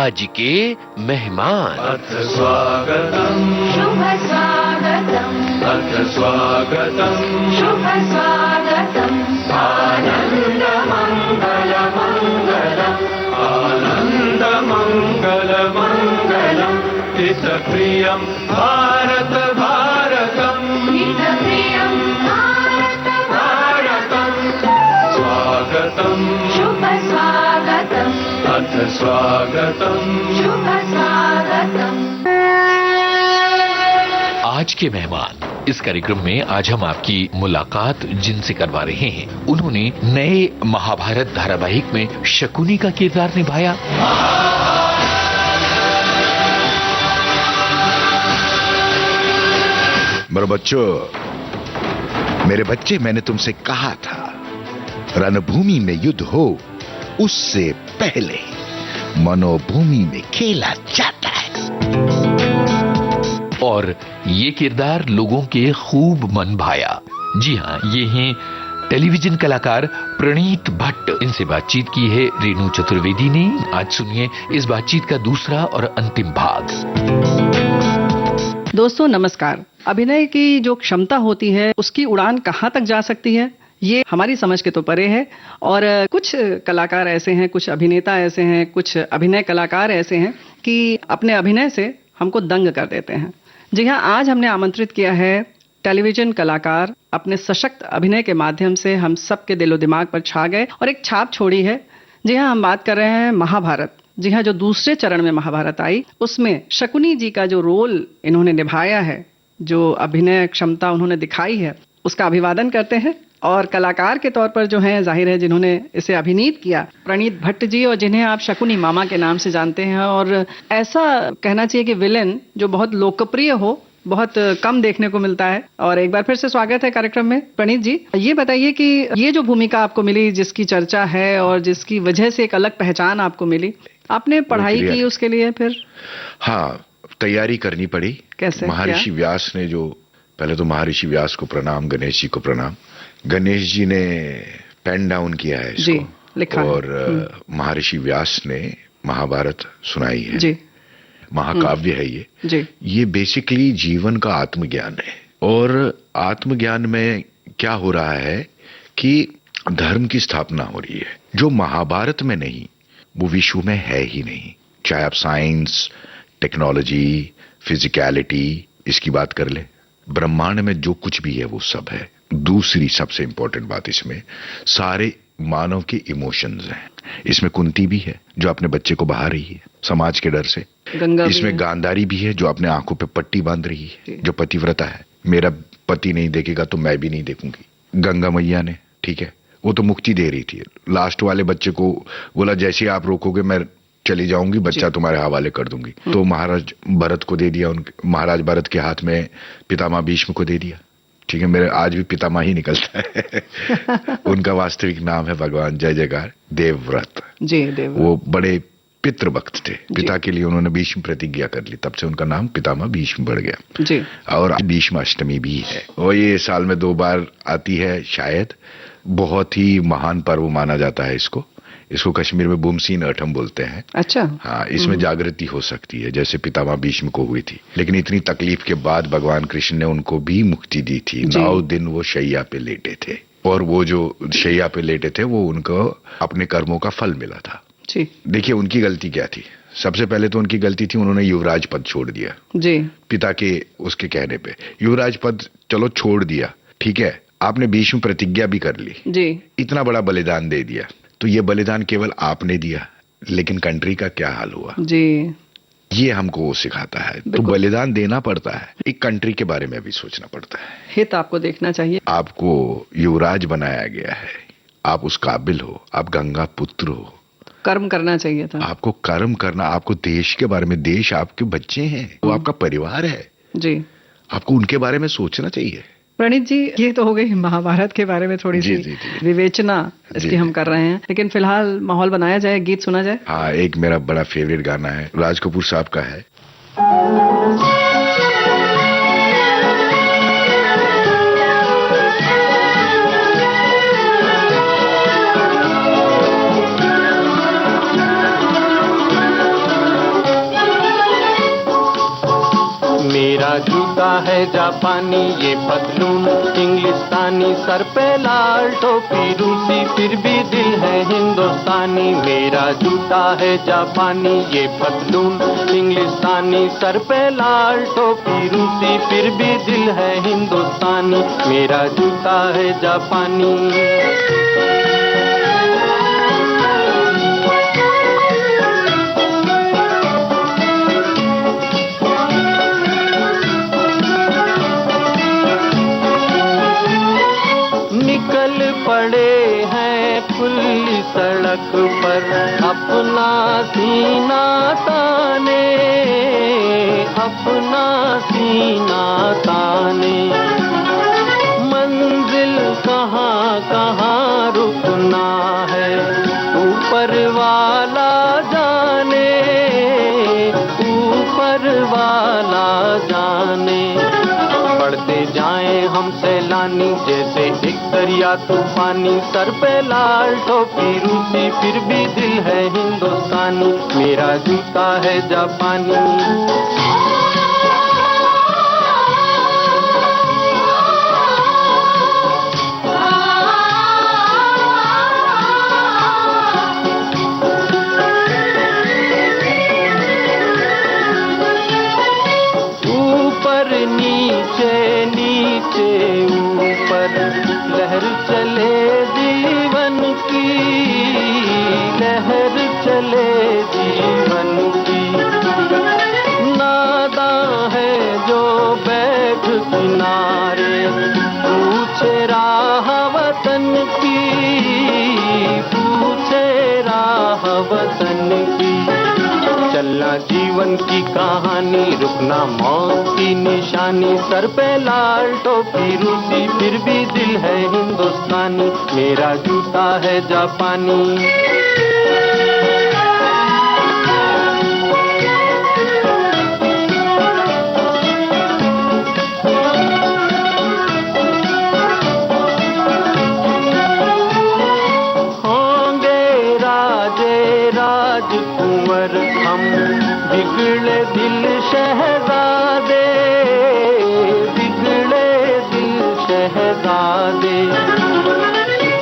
आज के मेहमान। अथ स्वागतम् शुभ स्वागतम् अथ स्वागतम् शुभ स्वागतम् आनन्द मङ्गल मङ्गलम् आनन्द मङ्गल मङ्गलम् हितप्रियं भारत भारतम् हितप्रियं भारत भारतम् स्वागतम् शुभ स्वागतम् अथ स्वागतम् शुभ स्वागतम्। आज के मेहमान इस कार्यक्रम में आज हम आपकी मुलाकात जिनसे करवा रहे हैं, उन्होंने नए महाभारत धारावाहिक में शकुनी का किरदार निभाया। मेरे बच्चे, मैंने तुमसे कहा था रणभूमि में युद्ध हो उससे पहले मनोभूमि में खेला जाता है। और ये किरदार लोगों के खूब मन भाया। जी हाँ, ये हैं टेलीविजन कलाकार प्रणीत भट्ट। इनसे बातचीत की है रेणु चतुर्वेदी ने। आज सुनिए इस बातचीत का दूसरा और अंतिम भाग। दोस्तों नमस्कार। अभिनय की जो क्षमता होती है उसकी उड़ान कहाँ तक जा सकती है ये हमारी समझ के तो परे है। और कुछ कलाकार ऐसे हैं, कुछ अभिनेता ऐसे हैं, कुछ अभिनय कलाकार ऐसे हैं कि अपने अभिनय से हमको दंग कर देते हैं। जी हाँ, आज हमने आमंत्रित किया है टेलीविजन कलाकार, अपने सशक्त अभिनय के माध्यम से हम सबके दिलो दिमाग पर छा गए और एक छाप छोड़ी है। जी हाँ, हम बात कर रहे हैं महाभारत। जी हाँ, जो दूसरे चरण में महाभारत आई उसमें शकुनी जी का जो रोल इन्होंने निभाया है, जो अभिनय क्षमता उन्होंने दिखाई है, उसका अभिवादन करते हैं। और कलाकार के तौर पर जो हैं, जाहिर है जिन्होंने इसे अभिनीत किया, प्रणीत भट्ट जी, और जिन्हें आप शकुनी मामा के नाम से जानते हैं। और ऐसा कहना चाहिए कि विलेन जो बहुत लोकप्रिय हो, बहुत कम देखने को मिलता है। और एक बार फिर से स्वागत है कार्यक्रम में। प्रणीत जी, ये बताइए कि ये जो भूमिका आपको मिली, जिसकी चर्चा है और जिसकी वजह से एक अलग पहचान आपको मिली, आपने पढ़ाई की उसके लिए? फिर हाँ, तैयारी करनी पड़ी। कैसे? महर्षि व्यास ने जो, पहले तो महर्षि व्यास को प्रणाम, गणेश जी को प्रणाम। गणेश जी ने पेन डाउन किया है इसको, जी, लिखा और महर्षि व्यास ने महाभारत सुनाई है। जी, महाकाव्य है ये जी। ये बेसिकली जीवन का आत्मज्ञान है। और आत्मज्ञान में क्या हो रहा है कि धर्म की स्थापना हो रही है, जो महाभारत में नहीं वो विश्व में है ही नहीं। चाहे आप साइंस, टेक्नोलॉजी, फिजिकलिटी इसकी बात कर ले, ब्रह्मांड में जो कुछ भी है वो सब है। दूसरी सबसे इंपॉर्टेंट बात इसमें सारे मानव के इमोशंस हैं। इसमें कुंती भी है जो अपने बच्चे को बहा रही है समाज के डर से। इसमें गांधारी भी है जो अपने आंखों पे पट्टी बांध रही है, जो पतिव्रता है। मेरा पति नहीं देखेगा तो मैं भी नहीं देखूंगी। गंगा मैया ने, ठीक है, वो तो मुक्ति दे रही थी। लास्ट वाले बच्चे को बोला जैसे आप रोकोगे मैं चली जाऊंगी, बच्चा तुम्हारे हवाले कर दूंगी। तो महाराज भरत को दे दिया, उनके महाराज भरत के हाथ में पितामह भीष्म को दे दिया। ठीक है, मेरे आज भी पितामह ही निकलता है। उनका वास्तविक नाम है भगवान जय जयकार देवव्रत जी। देवव्रत वो बड़े पितृभक्त थे। पिता के लिए उन्होंने भीष्म प्रतिज्ञा कर ली, तब से उनका नाम पितामह भीष्म बढ़ गया जी। और भीष्म अष्टमी भी है, और ये साल में 2 बार आती है शायद। बहुत ही महान पर्व माना जाता है इसको। इसको कश्मीर में बुमसीन अठम बोलते हैं। अच्छा। हाँ, इसमें जागृति हो सकती है जैसे पितामह भीष्म को हुई थी। लेकिन इतनी तकलीफ के बाद भगवान कृष्ण ने उनको भी मुक्ति दी थी। 9 दिन वो शैया पे लेटे थे, और वो जो शैया पे लेटे थे वो उनको अपने कर्मों का फल मिला था। देखिए उनकी गलती क्या थी। सबसे पहले तो उनकी गलती थी, उन्होंने युवराज पद छोड़ दिया जी। पिता के उसके कहने पे युवराज पद चलो छोड़ दिया, ठीक है। आपने भीष्म प्रतिज्ञा भी कर ली जी, इतना बड़ा बलिदान दे दिया, तो ये बलिदान केवल आपने दिया, लेकिन कंट्री का क्या हाल हुआ जी। ये हमको वो सिखाता है। तो बलिदान देना पड़ता है, एक कंट्री के बारे में भी सोचना पड़ता है। हित आपको देखना चाहिए। आपको युवराज बनाया गया है, आप उस काबिल हो, आप गंगा पुत्र हो, कर्म करना चाहिए था। आपको कर्म करना, आपको देश के बारे में, देश आपके बच्चे हैं, वो आपका परिवार है जी, आपको उनके बारे में सोचना चाहिए। प्रणीत जी, ये तो हो गई महाभारत के बारे में थोड़ी सी विवेचना इसकी हम कर रहे हैं, लेकिन फिलहाल माहौल बनाया जाए, गीत सुना जाए। हाँ, एक मेरा बड़ा फेवरेट गाना है, राज कपूर साहब का है। है जापानी ये पतलून इंग्लिस्तानी, सर पे लाल टोपी रूसी, फिर भी दिल है हिंदुस्तानी। मेरा जूता है जापानी ये पतलून इंग्लिस्तानी, सर पे लाल टोपी रूसी, फिर भी दिल है हिंदुस्तानी। मेरा जूता है जापानी। निकल पड़े हैं खुली सड़क पर अपना सीना ताने, अपना सीना ताने। मंजिल कहाँ कहाँ रुकना है ऊपर वाला जाने, ऊपर वाला जाने। बढ़ते जाएं हम सैलानी जैसे एक दरिया तूफानी, सर पे लाल टोपी रूसी, फिर भी दिल है हिंदुस्तानी। मेरा जूता है जापानी। ऊपर लहर चले जीवन की, लहर चले जीवन की। नादा है जो बैठ किनारे पूछे राह वतन की, पूछे राह वतन की। चलना जीवन की कहानी, रुकना मौत की निशानी। सर पे लाल टोपी रूसी, फिर भी दिल है हिंदुस्तानी। मेरा जूता है जापानी। राजकुंवर हम बिगड़े दिल शहजादे, बिगड़े दिल शहजादे।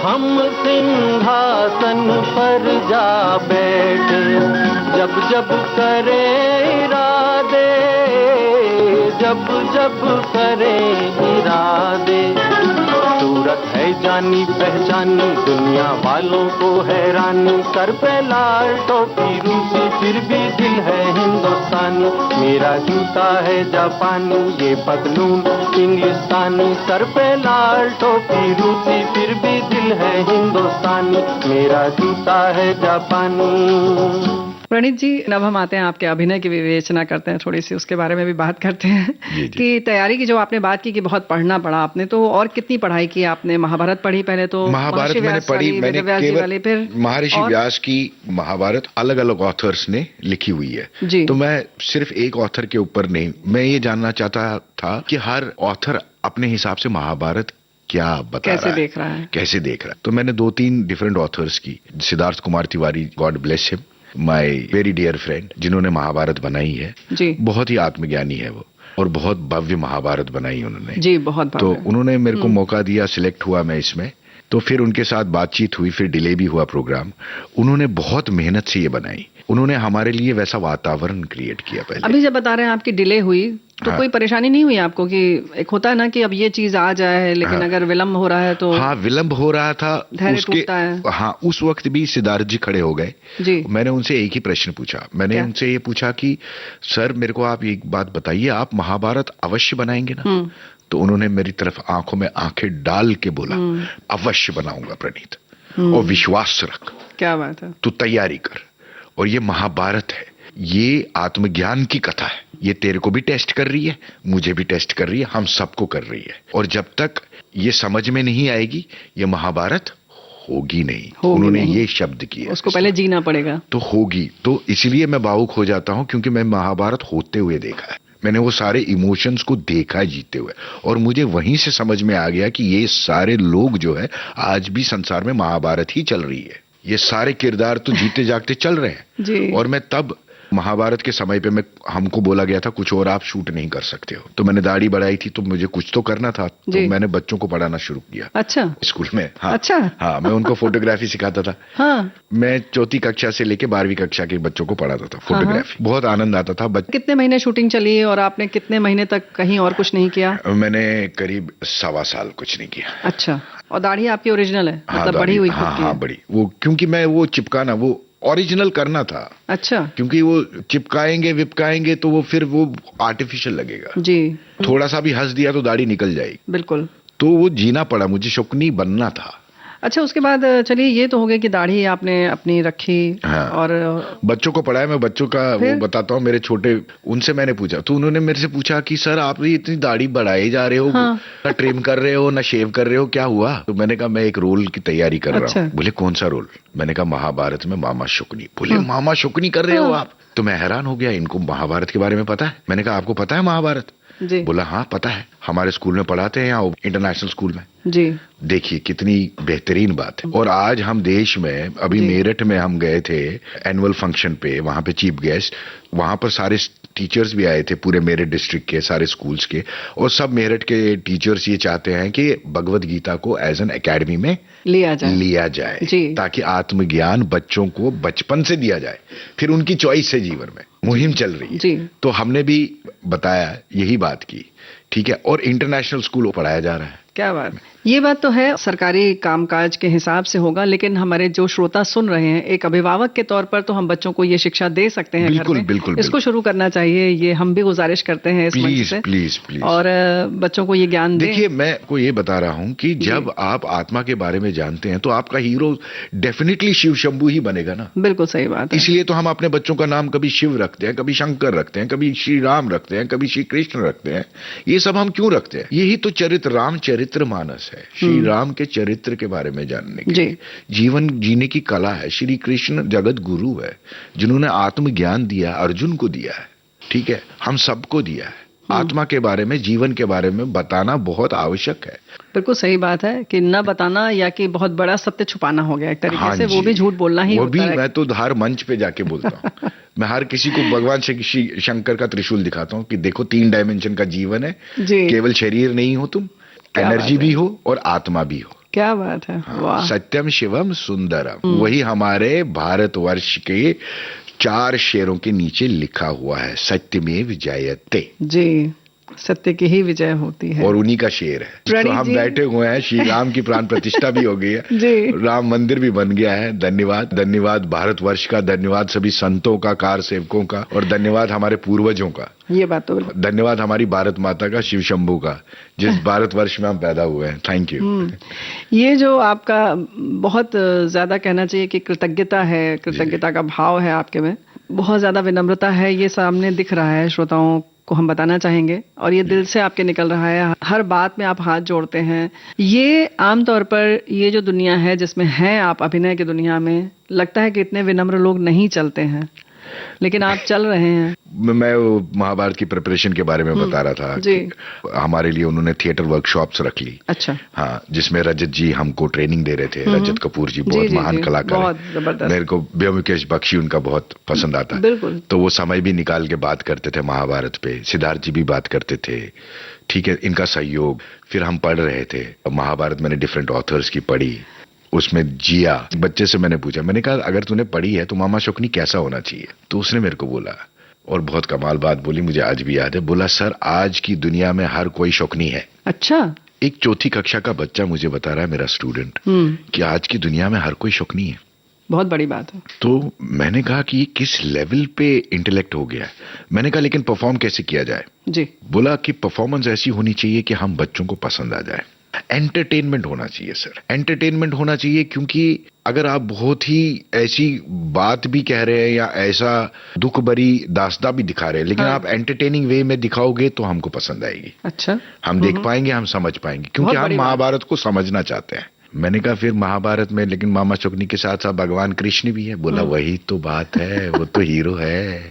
हम सिंहासन पर जा बैठे जब जब करे इरादे, जब जब करे इरादे। सूरत है जानी पहचानी, दुनिया वालों को हैरानी। सर पे लाल टोपी रूसी, फिर भी दिल है हिंदुस्तानी। मेरा जूता है जापानी ये पतलून इंग्लिस्तानी, सर पे लाल टोपी रूसी, फिर भी दिल है हिंदुस्तानी। मेरा जूता है जापानी। प्रणीत जी, अब हम आते हैं आपके अभिनय की विवेचना करते हैं, थोड़ी सी उसके बारे में भी बात करते हैं कि तैयारी की जो आपने बात की कि बहुत पढ़ना पड़ा आपने, तो और कितनी पढ़ाई की आपने? महाभारत पढ़ी पहले तो? महाभारत मैंने पढ़ी, मैंने केवल महर्षि व्यास की महाभारत अलग अलग ऑथर्स ने लिखी हुई है, तो मैं सिर्फ एक ऑथर के ऊपर नहीं, मैं ये जानना चाहता था कि हर ऑथर अपने हिसाब से महाभारत क्या बता कैसे रहा है, देख रहा है, कैसे देख रहा है। तो मैंने 2-3 डिफरेंट ऑथर्स की, Siddharth Kumar Tiwari, god bless him, my very dear friend, जिन्होंने महाभारत बनाई है जी। बहुत ही आत्मज्ञानी है वो, और बहुत भव्य महाभारत बनाई उन्होंने जी, बहुत भव्य। तो उन्होंने मेरे को मौका दिया, सिलेक्ट हुआ मैं इसमें, तो फिर उनके साथ बातचीत हुई, फिर डिले भी हुआ प्रोग्राम। उन्होंने बहुत मेहनत से ये बनाई, उन्होंने हमारे लिए वैसा वातावरण क्रिएट किया। पहले अभी जब बता रहे हैं आपकी डिले हुई, तो कोई परेशानी नहीं हुई आपको कि एक होता है ना कि अब ये चीज आ जाए, लेकिन अगर विलंब हो रहा है तो? हाँ, विलंब हो रहा था उसके, हाँ, उस वक्त भी सिद्धार्थ जी खड़े हो गए जी। मैंने उनसे एक ही प्रश्न पूछा, मैंने उनसे ये पूछा कि सर मेरे को आप एक बात बताइए, आप महाभारत अवश्य बनाएंगे ना? तो उन्होंने मेरी तरफ आंखों में आंखें डाल के बोला, अवश्य बनाऊंगा प्रणीत, और विश्वास रख। क्या बात है, तू तैयारी कर, और ये महाभारत है, ये आत्मज्ञान की कथा है, ये तेरे को भी टेस्ट कर रही है, मुझे भी टेस्ट कर रही है, हम सबको कर रही है, और जब तक ये समझ में नहीं आएगी ये महाभारत होगी नहीं। उन्होंने ये शब्द किया, उसको पहले जीना पड़ेगा तो होगी। तो इसलिए मैं भावुक हो जाता हूं, क्योंकि मैं महाभारत होते हुए देखा है, मैंने वो सारे इमोशंस को देखा है जीते हुए, और मुझे वहीं से समझ में आ गया कि ये सारे लोग जो है आज भी संसार में महाभारत ही चल रही है, ये सारे किरदार तो जीते जागते चल रहे हैं। और मैं तब महाभारत के समय पे हमको बोला गया था कुछ और आप शूट नहीं कर सकते हो, तो मैंने दाढ़ी बढ़ाई थी, तो मुझे कुछ तो करना था, तो जी। मैंने बच्चों को पढ़ाना शुरू किया। अच्छा। स्कूल में। हाँ, अच्छा। हाँ, मैं उनको फोटोग्राफी सिखाता था। हाँ। मैं 4वीं कक्षा से लेके 12वीं कक्षा के बच्चों को पढ़ाता था फोटोग्राफी। बहुत आनंद आता था। कितने महीने शूटिंग चली और आपने कितने महीने तक कहीं और कुछ नहीं किया? मैंने करीब 1.25 साल कुछ नहीं किया। अच्छा। और दाढ़ी आपकी ओरिजिनल है? हाँ, मतलब बड़ी हुई खुद हाँ, की हाँ, है? बड़ी। वो क्योंकि मैं वो चिपकाना, वो ओरिजिनल करना था। अच्छा। क्योंकि वो चिपकाएंगे विपकाएंगे तो वो फिर वो आर्टिफिशियल लगेगा। जी। थोड़ा सा भी हंस दिया तो दाढ़ी निकल जाएगी। बिल्कुल। तो वो जीना पड़ा, मुझे शौकीन बनना था। अच्छा, उसके बाद चलिए ये तो हो गया कि दाढ़ी आपने अपनी रखी। हाँ। और बच्चों को पढ़ाया। मैं बच्चों का वो फिर? बताता हूँ, मेरे छोटे, उनसे मैंने पूछा तो उन्होंने मेरे से पूछा कि सर आप ये इतनी दाढ़ी बढ़ाए जा रहे हो, हाँ। ना ट्रिम कर रहे हो ना शेव कर रहे हो, क्या हुआ? तो मैंने कहा मैं एक रोल की तैयारी कर अच्छा। रहा हूँ। बोले कौन सा रोल? मैंने कहा महाभारत में मामा शुकनी। बोले मामा शुकनी कर रहे हो हाँ। आप? तो मैं हैरान हो गया, इनको महाभारत के बारे में पता है? मैंने कहा आपको पता है महाभारत? जी। बोला हाँ पता है, हमारे स्कूल में पढ़ाते हैं, यहाँ इंटरनेशनल स्कूल में। जी। देखिए कितनी बेहतरीन बात है। और आज हम देश में, अभी जी। मेरठ में हम गए थे एनुअल फंक्शन पे, वहां पे चीफ गेस्ट, वहां पर सारे टीचर्स भी आए थे, पूरे मेरठ डिस्ट्रिक्ट के सारे स्कूल्स के। और सब मेरठ के टीचर्स ये चाहते हैं कि भगवत गीता को एज एन एकेडमी में लिया जाए। जी। ताकि आत्मज्ञान बच्चों को बचपन से दिया जाए, फिर उनकी चॉइस है जीवन में। मुहिम चल रही है। जी। तो हमने भी बताया, यही बात की, ठीक है। और इंटरनेशनल स्कूल पढ़ाया जा रहा है। क्या बात। ये बात तो है, सरकारी कामकाज के हिसाब से होगा, लेकिन हमारे जो श्रोता सुन रहे हैं, एक अभिभावक के तौर पर तो हम बच्चों को ये शिक्षा दे सकते हैं। बिल्कुल, घर में बिल्कुल, इसको शुरू करना चाहिए, ये हम भी गुजारिश करते हैं इस मंच से। Please please. और बच्चों को ये ज्ञान दें। देखिए मैं को ये बता रहा हूं कि जब आप आत्मा के बारे में जानते हैं तो आपका हीरो डेफिनेटली शिव शंभू ही बनेगा ना। बिल्कुल सही बात है। इसलिए तो हम अपने बच्चों का नाम कभी शिव रखते हैं, कभी शंकर रखते हैं, कभी श्री राम रखते हैं, कभी श्री कृष्ण रखते हैं। ये सब हम क्यों रखते हैं? यही तो चरित्र, रामचरित्र मानस है, श्री राम के चरित्र के बारे में जानने के लिए, जीवन जीने की कला है। श्री कृष्ण जगत गुरु है, जिन्होंने आत्मज्ञान दिया, अर्जुन को दिया है, ठीक है, हम सबको दिया है। आत्मा के बारे में, जीवन के बारे में बताना बहुत आवश्यक है। बिल्कुल सही बात है कि न बताना या कि बहुत बड़ा सत्य छुपाना हो गया एक तरीके हाँ से। जी। वो भी झूठ बोलना ही वो होता भी है। मैं तो हर मंच पे जाके बोलता हूँ। मैं हर किसी को भगवान श्री शंकर का त्रिशूल दिखाता हूँ कि देखो 3 डायमेंशन का जीवन है। जी। केवल शरीर नहीं हो तुम, एनर्जी भी हो और आत्मा भी हो। क्या बात है। हाँ, वाह। सत्यम शिवम सुंदरम, वही हमारे भारतवर्ष के 4 शेरों के नीचे लिखा हुआ है, सत्यमेव जयते। जी, सत्य की ही विजय होती है। और उन्हीं का शेर है। तो प्रणीत हम जी। बैठे हुए हैं, श्री राम की प्राण प्रतिष्ठा भी हो गई है। जी। राम मंदिर भी बन गया है। धन्यवाद, धन्यवाद भारतवर्ष का, धन्यवाद सभी संतों का, कार सेवकों का, और धन्यवाद हमारे पूर्वजों का। ये बात तो बिल्कुल। धन्यवाद हमारी भारत माता का, शिव शंभू का, जिस भारतवर्ष में हम पैदा हुए हैं। Thank you. ये जो आपका बहुत ज्यादा कहना चाहिए कि कृतज्ञता है, कृतज्ञता का भाव है आपके में, बहुत ज्यादा विनम्रता है, ये सामने दिख रहा है, श्रोताओं को हम बताना चाहेंगे। और ये दिल से आपके निकल रहा है, हर बात में आप हाथ जोड़ते हैं। ये आमतौर पर ये जो दुनिया है जिसमें हैं आप, अभिनय की दुनिया में, लगता है कि इतने विनम्र लोग नहीं चलते हैं, लेकिन आप चल रहे हैं। मैं वो महाभारत की प्रिपरेशन के बारे में बता रहा था जी। कि हमारे लिए उन्होंने थिएटर वर्कशॉप्स रख ली। अच्छा। हाँ, जिसमें रजत जी हमको ट्रेनिंग दे रहे थे। रजत कपूर जी बहुत जी, महान जी, कलाकार बहुत हैं। जबरदस्त। मेरे को व्योमकेश बख्शी उनका बहुत पसंद आता है। बिल्कुल। तो वो समय भी निकाल के बात करते थे महाभारत पे। सिद्धार्थ जी भी बात करते थे, ठीक है, इनका सहयोग। फिर हम पढ़ रहे थे महाभारत, मैंने डिफरेंट ऑथर्स की पढ़ी, उसमें जिया। बच्चे से मैंने पूछा, मैंने कहा अगर तूने पढ़ी है तो मामा शुकनी कैसा होना चाहिए? तो उसने मेरे को बोला, और बहुत कमाल बात बोली, मुझे आज भी याद है। बोला सर आज की दुनिया में हर कोई शौकनी है। अच्छा। एक 4वीं कक्षा का बच्चा मुझे बता रहा है, मेरा स्टूडेंट, कि आज की दुनिया में हर कोई शौकनी है। बहुत बड़ी बात है। तो मैंने कहा कि ये किस लेवल पे इंटेलेक्ट हो गया है। मैंने कहा लेकिन परफॉर्म कैसे किया जाए? जी। बोला कि परफॉर्मेंस ऐसी होनी चाहिए कि हम बच्चों को पसंद आ जाए। एंटरटेनमेंट होना चाहिए सर, एंटरटेनमेंट होना चाहिए। क्योंकि अगर आप बहुत ही ऐसी बात भी कह रहे हैं या ऐसा दुख भरी दास्तां भी दिखा रहे हैं, लेकिन आप एंटरटेनिंग वे में दिखाओगे तो हमको पसंद आएगी। अच्छा। हम देख पाएंगे, हम समझ पाएंगे, क्योंकि बहुत हम बड़ी बात। महाभारत को समझना चाहते हैं। मैंने कहा फिर महाभारत में लेकिन मामा शुकनी के साथ साथ भगवान कृष्ण भी है। बोला वही तो बात है, वो तो हीरो है।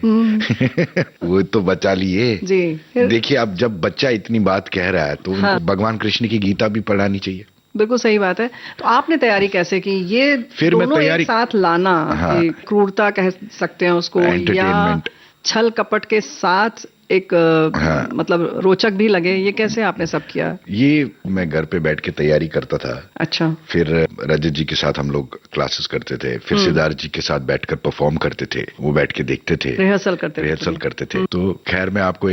वो तो बचा लिए जी। देखिए अब जब बच्चा इतनी बात कह रहा है तो उनको भगवान कृष्ण की गीता भी पढ़ानी चाहिए। बिल्कुल सही बात है। तो आपने तैयारी कैसे की ये फिर मैं दोनों तैयारी- एक साथ लाना? हाँ। ये क्रूरता कह सकते हैं उसको, या Entertainment। छल कपट के साथ एक हाँ। मतलब रोचक भी लगे, ये कैसे आपने सब किया? ये मैं घर पे बैठ के तैयारी करता था। अच्छा। फिर रजत जी के साथ हम लोग क्लासेस करते थे, फिर सिद्धार्थ जी के साथ बैठकर परफॉर्म करते थे, वो बैठ के देखते थे, रिहर्सल करते थे। रिहर्सल करते थे। तो खैर मैं आपको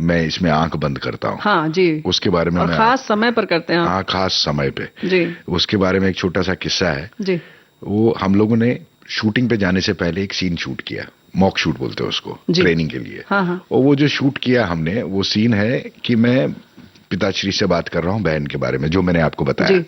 मैं इसमें आंख बंद करता हूँ। हाँ जी। उसके बारे में और मैं खास समय पर करते हैं आप। हाँ, खास समय पे। जी उसके बारे में एक छोटा सा किस्सा है। जी। वो हम लोगों ने शूटिंग पे जाने से पहले एक सीन शूट किया, मॉक शूट बोलते हैं उसको, जी। ट्रेनिंग के लिए। हाँ हाँ। और वो जो शूट किया हमने, वो सीन है कि मैं पिताश्री से बात कर रहा हूँ बहन के बारे में, जो मैंने आपको बताया। जी।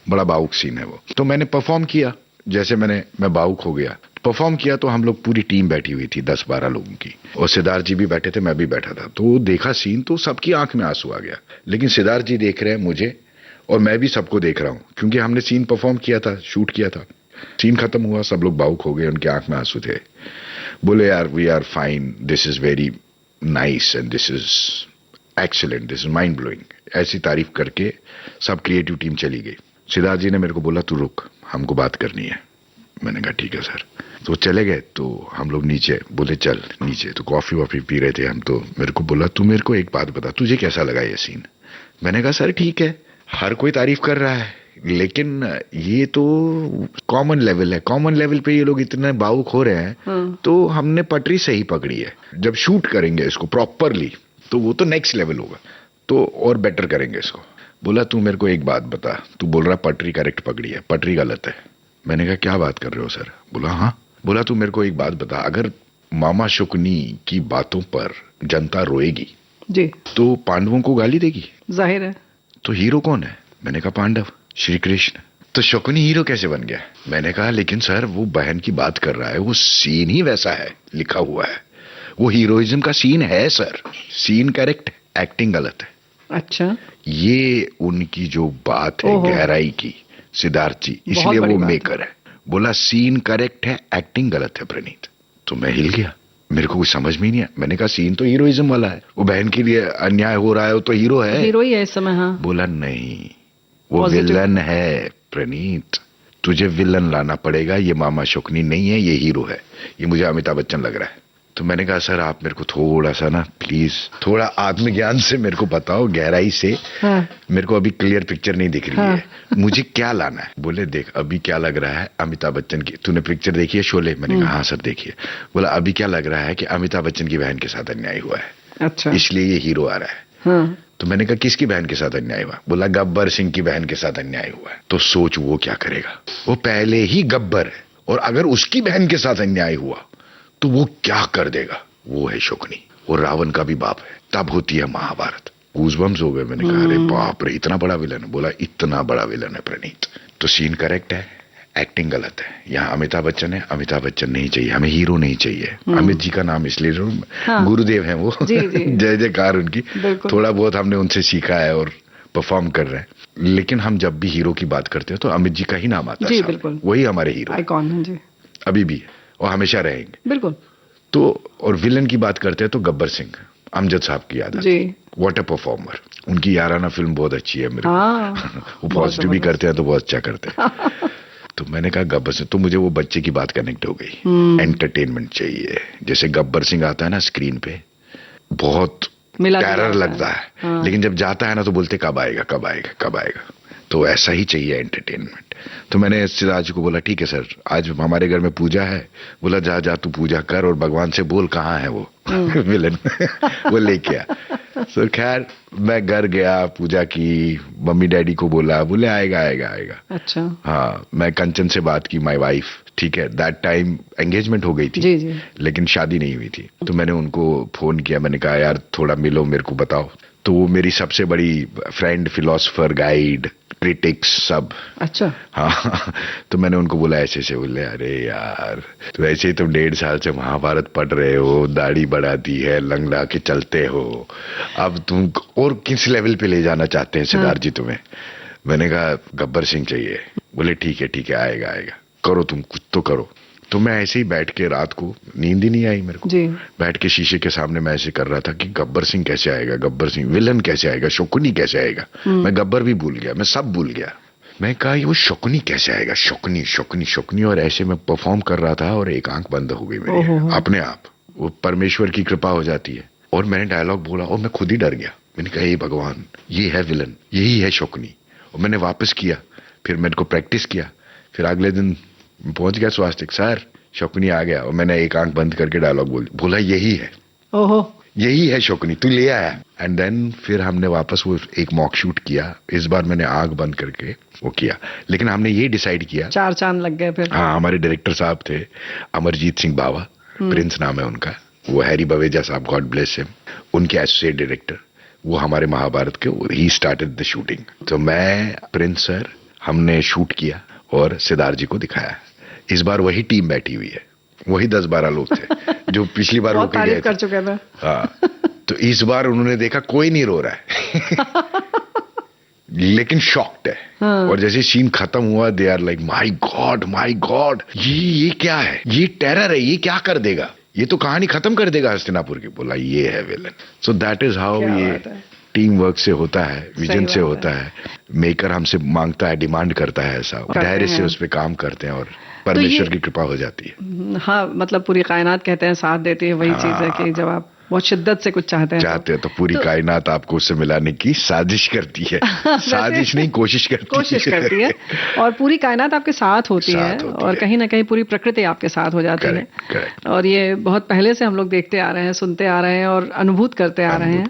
बड़ा भावुक सीन है वो। तो मैंने परफॉर्म किया, जैसे मैं भावुक हो गया, परफॉर्म किया। तो हम लोग पूरी टीम बैठी हुई थी, 10-12 लोगों की, और सिद्धार्थ जी भी बैठे थे, मैं भी बैठा था। तो देखा सीन, तो सबकी आंख में आंसू आ गया। लेकिन सिद्धार्थ जी देख रहे हैं मुझे, और मैं भी सबको देख रहा हूँ, क्योंकि हमने सीन परफॉर्म किया था, शूट किया था। सीन खत्म हुआ, सब लोग भावुक हो गए, उनकी आंख में आंसू थे। बोले यार, we are fine, this is very nice and this is excellent, this is mind blowing. ऐसी तारीफ करके सब क्रिएटिव टीम चली गई। सिद्धार्थ जी ने मेरे को बोला, तू रुक, हमको बात करनी है। मैंने कहा ठीक है सर। तो चले गए। तो हम लोग नीचे, बोले चल नीचे। तो कॉफी वॉफी पी रहे थे हम। तो मेरे को बोला, तू मेरे को एक बात बता, तुझे कैसा लगा ये सीन? मैंने कहा सर ठीक है, हर कोई तारीफ कर रहा है, लेकिन ये तो कॉमन लेवल है, कॉमन लेवल पे ये लोग इतने भावुक हो रहे हैं, तो हमने पटरी सही पकड़ी है। जब शूट करेंगे इसको प्रॉपरली, तो वो तो नेक्स्ट लेवल होगा, तो और बेटर करेंगे इसको। बोला, तू मेरे को एक बात बता, तू बोल रहा पटरी करेक्ट पकड़ी है, पटरी गलत है। मैंने कहा क्या बात कर रहे हो सर? बोला हाँ। बोला, तू मेरे को एक बात बता, अगर मामा शुकनी की बातों पर जनता रोएगी जी, तो पांडवों को गाली देगी? जाहिर है। तो हीरो कौन है? मैंने कहा पांडव, श्री कृष्ण। तो शकुनी हीरो कैसे बन गया? मैंने कहा लेकिन सर, वो बहन की बात कर रहा है, वो सीन ही वैसा है, लिखा हुआ है, वो हीरोइज्म का सीन है सर। सीन करेक्ट, एक्टिंग गलत है। अच्छा। ये उनकी जो बात है गहराई की, सिद्धार्थ जी, इसलिए वो मेकर है। बोला सीन करेक्ट है, एक्टिंग गलत है प्रणीत। तो मैं हिल गया, मेरे को कुछ समझ में ही नहीं आया। मैंने कहा सीन तो हीरोइज्म वाला है, वो बहन के लिए अन्याय हो रहा है, वो तो हीरो है, हीरो ही है इस समय। हाँ। बोला नहीं, वो विलन है प्रणीत, तुझे विलन लाना पड़ेगा। ये मामा शुकनी नहीं है, ये हीरो है, ये मुझे अमिताभ बच्चन लग रहा है। तो मैंने कहा सर, आप मेरे को थोड़ा सा ना प्लीज, थोड़ा आत्मज्ञान से मेरे को बताओ, गहराई से। हाँ। मेरे को अभी क्लियर पिक्चर नहीं दिख रही है, मुझे क्या लाना है? बोले देख, अभी क्या लग रहा है, अमिताभ बच्चन की, तूने पिक्चर देखी है शोले? मैंने कहा हाँ सर देखिए। बोला अभी क्या लग रहा है कि अमिताभ बच्चन की बहन के साथ अन्याय हुआ है, अच्छा, इसलिए ये हीरो आ रहा है। हाँ। तो मैंने कहा किसकी बहन के साथ अन्याय हुआ? बोला गब्बर सिंह की बहन के साथ अन्याय हुआ है। तो सोच वो क्या करेगा, वो पहले ही गब्बर है, और अगर उसकी बहन के साथ अन्याय हुआ तो वो क्या कर देगा? वो है शुकनी, वो रावण का भी बाप है। तब होती है महाभारत। गूज़बम्स हो गए। मैंने कहा अरे बाप रे, इतना बड़ा विलन है? बोला इतना बड़ा विलन है प्रणीत। तो सीन करेक्ट है, एक्टिंग गलत है। यहाँ अमिताभ बच्चन है, अमिताभ बच्चन नहीं चाहिए हमें, हीरो नहीं चाहिए। अमित जी का नाम इसलिए, हाँ। गुरुदेव हैं वो, जी, जी। जय जयकार उनकी। बिल्कुल। थोड़ा बहुत हमने उनसे सीखा है और परफॉर्म कर रहे हैं। लेकिन हम जब भी हीरो की बात करते हैं तो अमित जी का ही नाम आता है। जी बिल्कुल, वही हमारे हीरो, आइकॉन है जी, अभी भी और हमेशा रहेंगे। बिल्कुल। तो और विलन की बात करते हैं तो गब्बर सिंह, अमजद साहब की याद आती है। What a performer. उनकी याराना फिल्म बहुत अच्छी है मेरे को। वो पॉजिटिव भी करते हैं तो बहुत अच्छा करते हैं। तो मैंने कहा गब्बर सिंह, तो मुझे वो बच्चे की बात कनेक्ट हो गई। एंटरटेनमेंट चाहिए। जैसे गब्बर सिंह आता है ना स्क्रीन पे, बहुत टेरर लगता है, हाँ। लेकिन जब जाता है ना तो बोलते कब आएगा कब आएगा कब आएगा। तो ऐसा ही चाहिए एंटरटेनमेंट। तो मैंने सिराज को बोला ठीक है सर, आज हमारे घर में पूजा है। बोला जा जा तू पूजा कर और भगवान से बोल कहाँ है वो विलन। वो लेके आ। तो खैर मैं घर गया, पूजा की, मम्मी डैडी को बोला, बोले आएगा आएगा आएगा। अच्छा। हाँ, मैं कंचन से बात की, माय वाइफ, ठीक है, दैट टाइम एंगेजमेंट हो गई थी। जी जी। लेकिन शादी नहीं हुई थी। तो मैंने उनको फोन किया, मैंने कहा यार थोड़ा मिलो, मेरे को बताओ। तो वो मेरी सबसे बड़ी फ्रेंड, फिलोसोफर, गाइड, क्रिटिक्स सब। अच्छा। हाँ। तो मैंने उनको बोला ऐसे ऐसे। बोले अरे यार, तो ऐसे ही तुम 1.5 साल से महाभारत पढ़ रहे हो, दाढ़ी बढ़ा दी है, लंगड़ा के चलते हो, अब तुम और किस लेवल पे ले जाना चाहते हैं सिद्धार्थ जी तुम्हें? मैंने कहा गब्बर सिंह चाहिए। बोले ठीक है आएगा आएगा, करो तुम कुछ तो करो। तो मैं ऐसे ही बैठ के, रात को नींद ही नहीं आई मेरे को जी। बैठ के शीशे के सामने मैं ऐसे कर रहा था कि गब्बर सिंह कैसे आएगा, गब्बर सिंह विलन कैसे आएगा, शकुनी कैसे आएगा। मैं गब्बर भी भूल गया, मैं सब भूल गया। मैं कहा ये वो शकुनी कैसे आएगा, शकुनी शकुनी शकुनी, और ऐसे मैं परफॉर्म कर रहा था और एक आंख बंद हो गई मेरी अपने आप। वो परमेश्वर की कृपा हो जाती है। और मैंने डायलॉग बोला और मैं खुद ही डर गया। मैंने कहा हे भगवान, ये है विलन, यही है शकुनी। और मैंने वापस किया, फिर मेरे को प्रैक्टिस किया, फिर अगले दिन पहुंच गया स्वास्तिक, सर शकुनी आ गया। और मैंने एक आंख बंद करके डायलॉग बोला यही है, ओहो, यही है शकुनी, तू ले आया। एंड देन फिर हमने वापस वो एक मॉक शूट किया। इस बार मैंने आंख बंद करके वो किया, लेकिन हमने ये डिसाइड किया, 4 चांद लग गए फिर। हाँ, हमारे डायरेक्टर साहब थे अमरजीत सिंह बावा, प्रिंस नाम है उनका, वो हैरी बवेजा साहब, गॉड ब्लेस हिम, उनके एसोसिएट डायरेक्टर, वो हमारे महाभारत के, ही स्टार्टेड द शूटिंग। तो मैं, प्रिंस सर, हमने शूट किया और सिद्धार्थ जी को दिखाया। इस बार वही टीम बैठी हुई है, वही 10-12 लोग थे जो पिछली बार बहुत रोके गए तारीफ कर थे। चुके थे। हाँ, तो इस बार उन्होंने देखा कोई नहीं रो रहा है लेकिन शॉक्ड है। हाँ। और जैसे सीन खत्म हुआ, they are like my god, ये क्या है, ये टेरर है, ये क्या कर देगा, ये तो कहानी खत्म कर देगा हस्तिनापुर की। बोला ये है villain. So that is how क्या ये बात है। टीम वर्क से होता है, विजन बात से है। होता है। मेकर हमसे मांगता है, डिमांड करता है, ऐसा धैर्य से हैं। उस पे काम करते हैं और परमेश्वर ये- की कृपा हो जाती है। हाँ, मतलब पूरी कायनात कहते हैं साथ देती है, वही चीज है कि जब आप बहुत शिद्दत से कुछ चाहते हैं तो पूरी कायनात आपको उससे मिलाने की साजिश करती है। साजिश नहीं, कोशिश करती है और पूरी कायनात आपके साथ होती है और कहीं ना कहीं पूरी प्रकृति आपके साथ हो जाती है। Correct. और ये बहुत पहले से हम लोग देखते आ रहे हैं, सुनते आ रहे हैं और अनुभूत करते आ रहे हैं।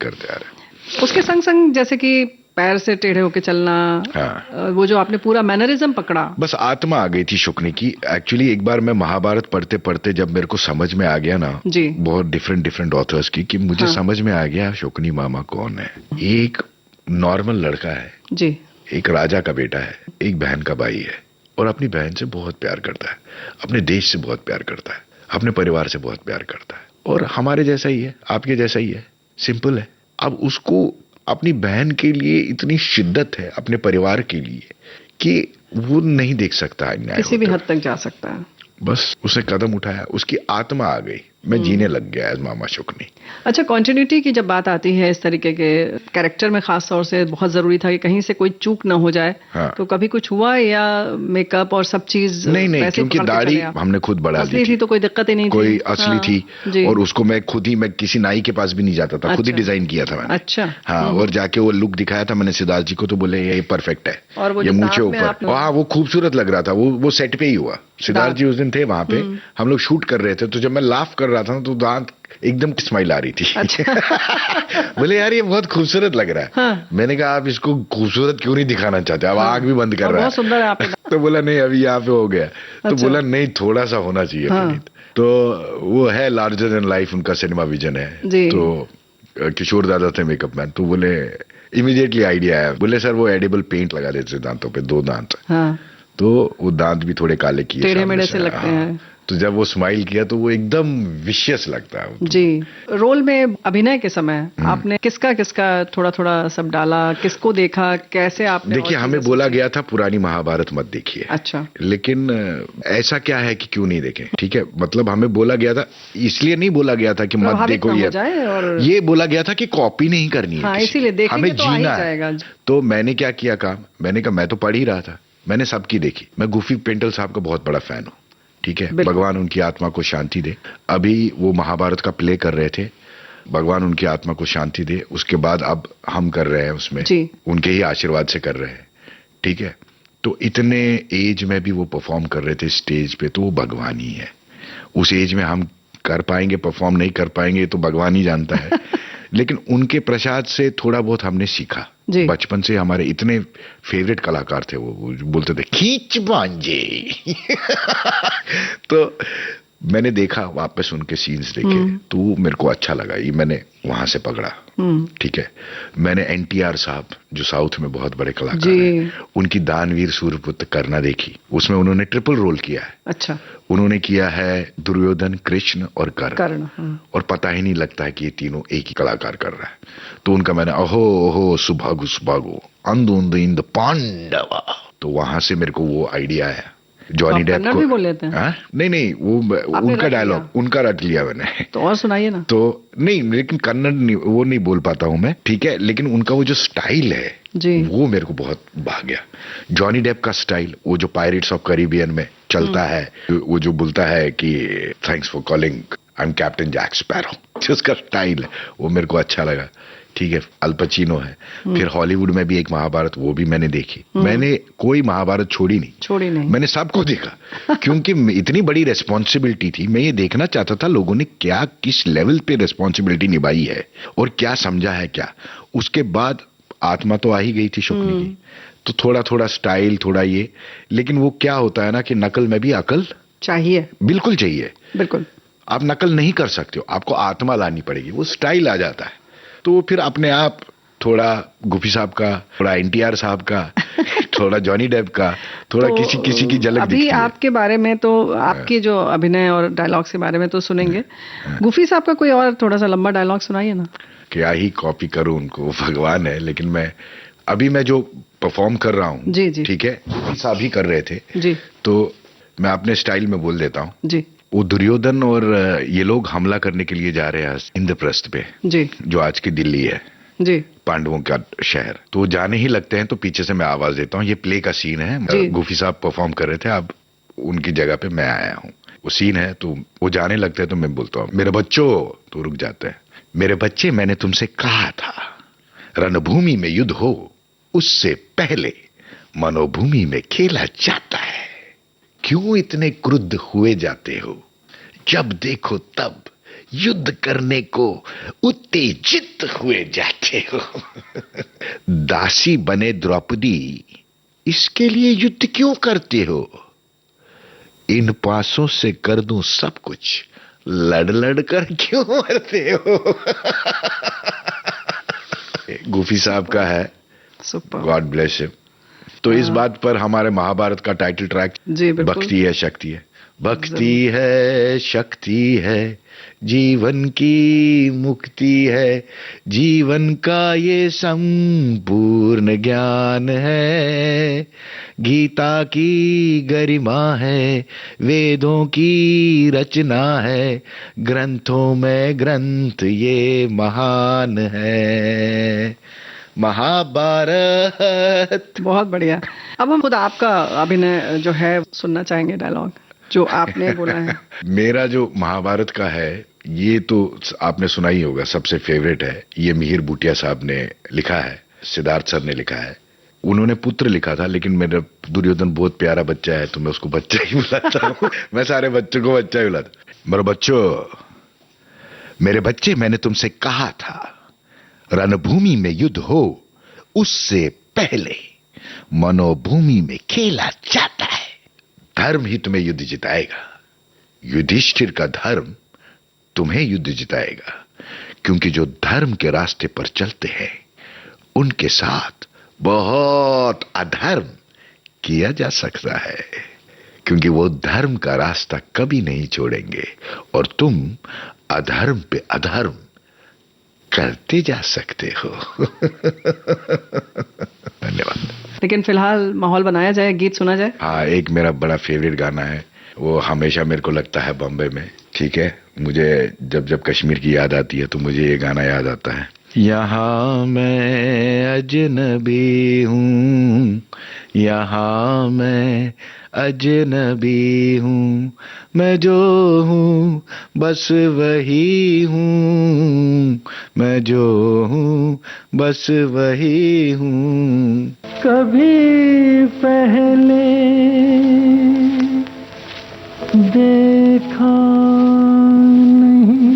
उसके संग संग जैसे कि पैर से टेढ़े होके चलना, हाँ। वो जो आपने पूरा मैनरिज्म पकड़ा, बस आत्मा आ गई थी शुक्नी की। एक्चुअली एक बार मैं महाभारत पढ़ते पढ़ते जब मेरे को समझ में आ गया ना, जी, बहुत डिफरेंट ऑथर्स की, कि मुझे समझ में आ गया शुक्नी मामा कौन है। एक नॉर्मल लड़का है जी, एक राजा का बेटा है, एक बहन का भाई है और अपनी बहन से बहुत प्यार करता है, अपने देश से बहुत प्यार करता है, अपने परिवार से बहुत प्यार करता है और हमारे जैसा ही है, आपके जैसा ही है, सिंपल है। अब उसको अपनी बहन के लिए इतनी शिद्दत है, अपने परिवार के लिए, कि वो नहीं देख सकता अन्याय किसी भी होता। हद तक जा सकता है। बस उसने कदम उठाया, उसकी आत्मा आ गई, मैं जीने लग गया एज मामा शुक्नी। अच्छा, कंटिन्यूटी की जब बात आती है इस तरीके के कैरेक्टर में, खास तौर से बहुत जरूरी था कि कहीं से कोई चूक ना हो जाए। हाँ। तो कभी कुछ हुआ या मेकअप और सब चीज नहीं, वैसे क्योंकि पकड़ के दाढ़ी चले आप? हमने खुद बढ़ा ली असली थी तो कोई दिक्कत ही नहीं थी। कोई असली थी जी। और उसको मैं खुद ही, मैं किसी नाई के पास भी नहीं जाता था, खुद ही अच्छा। डिजाइन किया था मैंने। अच्छा। हाँ, और जाके वो लुक दिखाया था मैंने सिद्धार्थ जी को, तो बोले ये परफेक्ट है, और वो ये जो मूंछे दांत में ऊपर। आपने- हाँ, वो खूबसूरत लग रहा था, वो सेट पे ही हुआ। सिद्धार्थ जी उस दिन थे वहां पे, हम लोग शूट कर रहे थे, तो जब मैं लाफ कर रहा था ना, तो दांत एकदम स्माइल आ रही थी। बोले यार ये बहुत खूबसूरत लग रहा है। हाँ। मैंने कहा आप इसको खूबसूरत क्यों नहीं दिखाना चाहते, अब आंख भी बंद कर और रहा है। बहुत सुंदर है आपके दांत। तो बोला नहीं, अभी यहाँ पे हो गया। तो अच्छा। बोला नहीं, थोड़ा सा होना चाहिए हाँ। पुनीत। तो वो है लार्जर देन लाइफ, उनका सिनेमा विजन है। जी। तो किशोर दादा थे मेकअप मैन, तो बोले इमीडिएटली आइडिया आया, बोले सर वो एडिबल पेंट लगा देते दांतों पे, 2 दांत, हाँ, तो वो दांत भी थोड़े काले किए, टेढ़े सामने मेढ़े से लगते हैं। तो जब वो स्माइल किया तो वो एकदम विशियस लगता है। जी। रोल में अभिनय के समय आपने किसका किसका थोड़ा थोड़ा सब डाला, किसको देखा, कैसे आपने? देखिए, हमें बोला गया था पुरानी महाभारत मत देखिए। अच्छा। लेकिन ऐसा क्या है कि क्यों नहीं देखें, ठीक है, मतलब हमें बोला गया था, इसलिए नहीं बोला गया था कि मत प्रभावित देखो ना हो ये, जाए और- ये बोला गया था कि कॉपी नहीं करनी है हाँ, किसी इसीलिए की। देखेंगे हमें तो आ ही जीना है। जाएगा। तो मैंने क्या किया काम, मैंने कहा मैं तो पढ़ ही रहा था, मैंने सबकी देखी। मैं गुफी पेंटल साहब का बहुत बड़ा फैन हूँ, ठीक है, भगवान उनकी आत्मा को शांति दे। अभी वो महाभारत का प्ले कर रहे थे, भगवान उनकी आत्मा को शांति दे। उसके बाद अब हम कर रहे हैं उसमें, उनके ही आशीर्वाद से कर रहे हैं, ठीक है। तो इतने एज में भी वो परफॉर्म कर रहे थे स्टेज पे, तो वो भगवान ही है। उस एज में हम कर पाएंगे, परफॉर्म नहीं कर पाएंगे, तो भगवान ही जानता है। लेकिन उनके प्रसाद से थोड़ा बहुत हमने सीखा। बचपन से हमारे इतने फेवरेट कलाकार थे, वो बोलते थे खींच भांजे। तो मैंने देखा, वापस उनके सीन्स देखे, तो मेरे को अच्छा लगा, ये मैंने वहां से पकड़ा, ठीक है। मैंने एनटीआर साहब जो साउथ में बहुत बड़े कलाकार हैं, उनकी दानवीर सूर्यपुत्र करना देखी, उसमें उन्होंने ट्रिपल रोल किया है। अच्छा। उन्होंने किया है दुर्योधन, कृष्ण और कर्ण, हाँ। और पता ही नहीं लगता है कि ये तीनों एक ही कलाकार कर रहा है। तो उनका मैंने अहो सुभागु सुभागु अंध इन द पांडवा, तो वहां से मेरे को वो आइडिया आया जॉनी आप डेप कन्नड़ को भी बोल लेते हैं? हाँ? नहीं वो आपने उनका रट डायलॉग लिया। उनका रट लिया मैंने। तो और सुनाइए ना। तो नहीं, लेकिन कन्नड़ नहीं, वो नहीं बोल पाता हूं मैं, ठीक है, लेकिन उनका वो जो स्टाइल है जी। वो मेरे को बहुत भा गया। जॉनी डेप का स्टाइल, वो जो पायरेट्स ऑफ कैरिबियन में चलता है, वो जो बोलता है कि thanks for calling, I am captain Jack Sparrow, जो उसका स्टाइल है वो मेरे को अच्छा लगा। ठीक है, अल पचिनो है। फिर हॉलीवुड में भी एक महाभारत, वो भी मैंने देखी। मैंने कोई महाभारत छोड़ी नहीं, मैंने सबको देखा क्योंकि इतनी बड़ी रेस्पॉन्सिबिलिटी थी। मैं ये देखना चाहता था लोगों ने क्या किस लेवल पे रेस्पॉन्सिबिलिटी निभाई है और क्या समझा है क्या। उसके बाद आत्मा तो आ ही गई थी शुक्नी की, तो थोड़ा थोड़ा स्टाइल, थोड़ा ये, लेकिन वो क्या होता है ना कि नकल में भी अकल चाहिए। बिल्कुल चाहिए। बिल्कुल। आप नकल नहीं कर सकते हो, आपको आत्मा लानी पड़ेगी, वो स्टाइल आ जाता है। तो फिर अपने आप थोड़ा गुफी साहब का, थोड़ा एनटीआर साहब का, थोड़ा जॉनी डेप का, थोड़ा तो किसी की झलक अभी दिखती है। आपके बारे में तो, आपके जो अभिनय और डायलॉग्स के बारे में तो सुनेंगे। गुफी साहब का कोई और थोड़ा सा लंबा डायलॉग सुनाइए ना। क्या ही कॉपी करूं उनको, भगवान है। लेकिन मैं जो परफॉर्म कर रहा हूं, जी, जी। ठीक है, गुफी साहब ही कर रहे थे, जी तो मैं अपने स्टाइल में बोल देता हूं। जी वो दुर्योधन और ये लोग हमला करने के लिए जा रहे हैं इंद्रप्रस्थ पे, जी जो आज की दिल्ली है, जी पांडवों का शहर। तो जाने ही लगते हैं तो पीछे से मैं आवाज देता हूँ, ये प्ले का सीन जी। है, गुफी साहब परफॉर्म कर रहे थे, अब उनकी जगह पे मैं आया हूँ। वो सीन है, तो वो जाने लगते हैं तो मैं बोलता हूँ, मेरे बच्चों, तो रुक जाते हैं। मेरे बच्चे, मैंने तुमसे कहा था रणभूमि में युद्ध हो उससे पहले मनोभूमि में खेला जाता है। क्यों इतने क्रुद्ध हुए जाते हो? जब देखो तब युद्ध करने को उत्तेजित हुए जाते हो। दासी बने द्रौपदी, इसके लिए युद्ध क्यों करते हो? इन पासों से कर दूं सब कुछ, लड़ लड़ कर क्यों मरते हो? गुफी साहब का है, सुपर। God bless him. तो इस बात पर हमारे महाभारत का टाइटल ट्रैक जी बिल्कुल। भक्ति है शक्ति है, भक्ति है शक्ति है, जीवन की मुक्ति है, जीवन का ये संपूर्ण ज्ञान है, गीता की गरिमा है, वेदों की रचना है, ग्रंथों में ग्रंथ ये महान है, महाभारत। बहुत बढ़िया। अब हम खुद आपका अभिनय जो है सुनना चाहेंगे, डायलॉग जो आपने बोला है। मेरा जो महाभारत का है, ये तो आपने सुना ही होगा, सबसे फेवरेट है। ये मिहिर बूटिया साहब ने लिखा है, सिद्धार्थ सर ने लिखा है। उन्होंने पुत्र लिखा था, लेकिन मेरा दुर्योधन बहुत प्यारा बच्चा है तो मैं उसको बच्चा ही बुलाता हूँ। मैं सारे बच्चों को बच्चा ही बुलाता हूँ। मेरे बच्चे, मैंने तुमसे कहा था रणभूमि में युद्ध हो उससे पहले मनोभूमि में खेला जाता है। धर्म ही तुम्हें युद्ध जिताएगा, युधिष्ठिर का धर्म तुम्हें युद्ध जिताएगा, क्योंकि जो धर्म के रास्ते पर चलते हैं उनके साथ बहुत अधर्म किया जा सकता है, क्योंकि वो धर्म का रास्ता कभी नहीं छोड़ेंगे और तुम अधर्म पे अधर्म करते जा सकते हो। धन्यवाद। लेकिन फिलहाल माहौल बनाया जाए, गीत सुना जाए। हाँ, एक मेरा बड़ा फेवरेट गाना है, वो हमेशा मेरे को लगता है बॉम्बे में, ठीक है, मुझे जब जब कश्मीर की याद आती है तो मुझे ये गाना याद आता है। यहाँ मैं अजनबी हूँ, यहाँ मैं अजनबी हूँ, मैं जो हूँ बस वही हूँ, मैं जो हूँ बस वही हूँ। कभी पहले देखा नहीं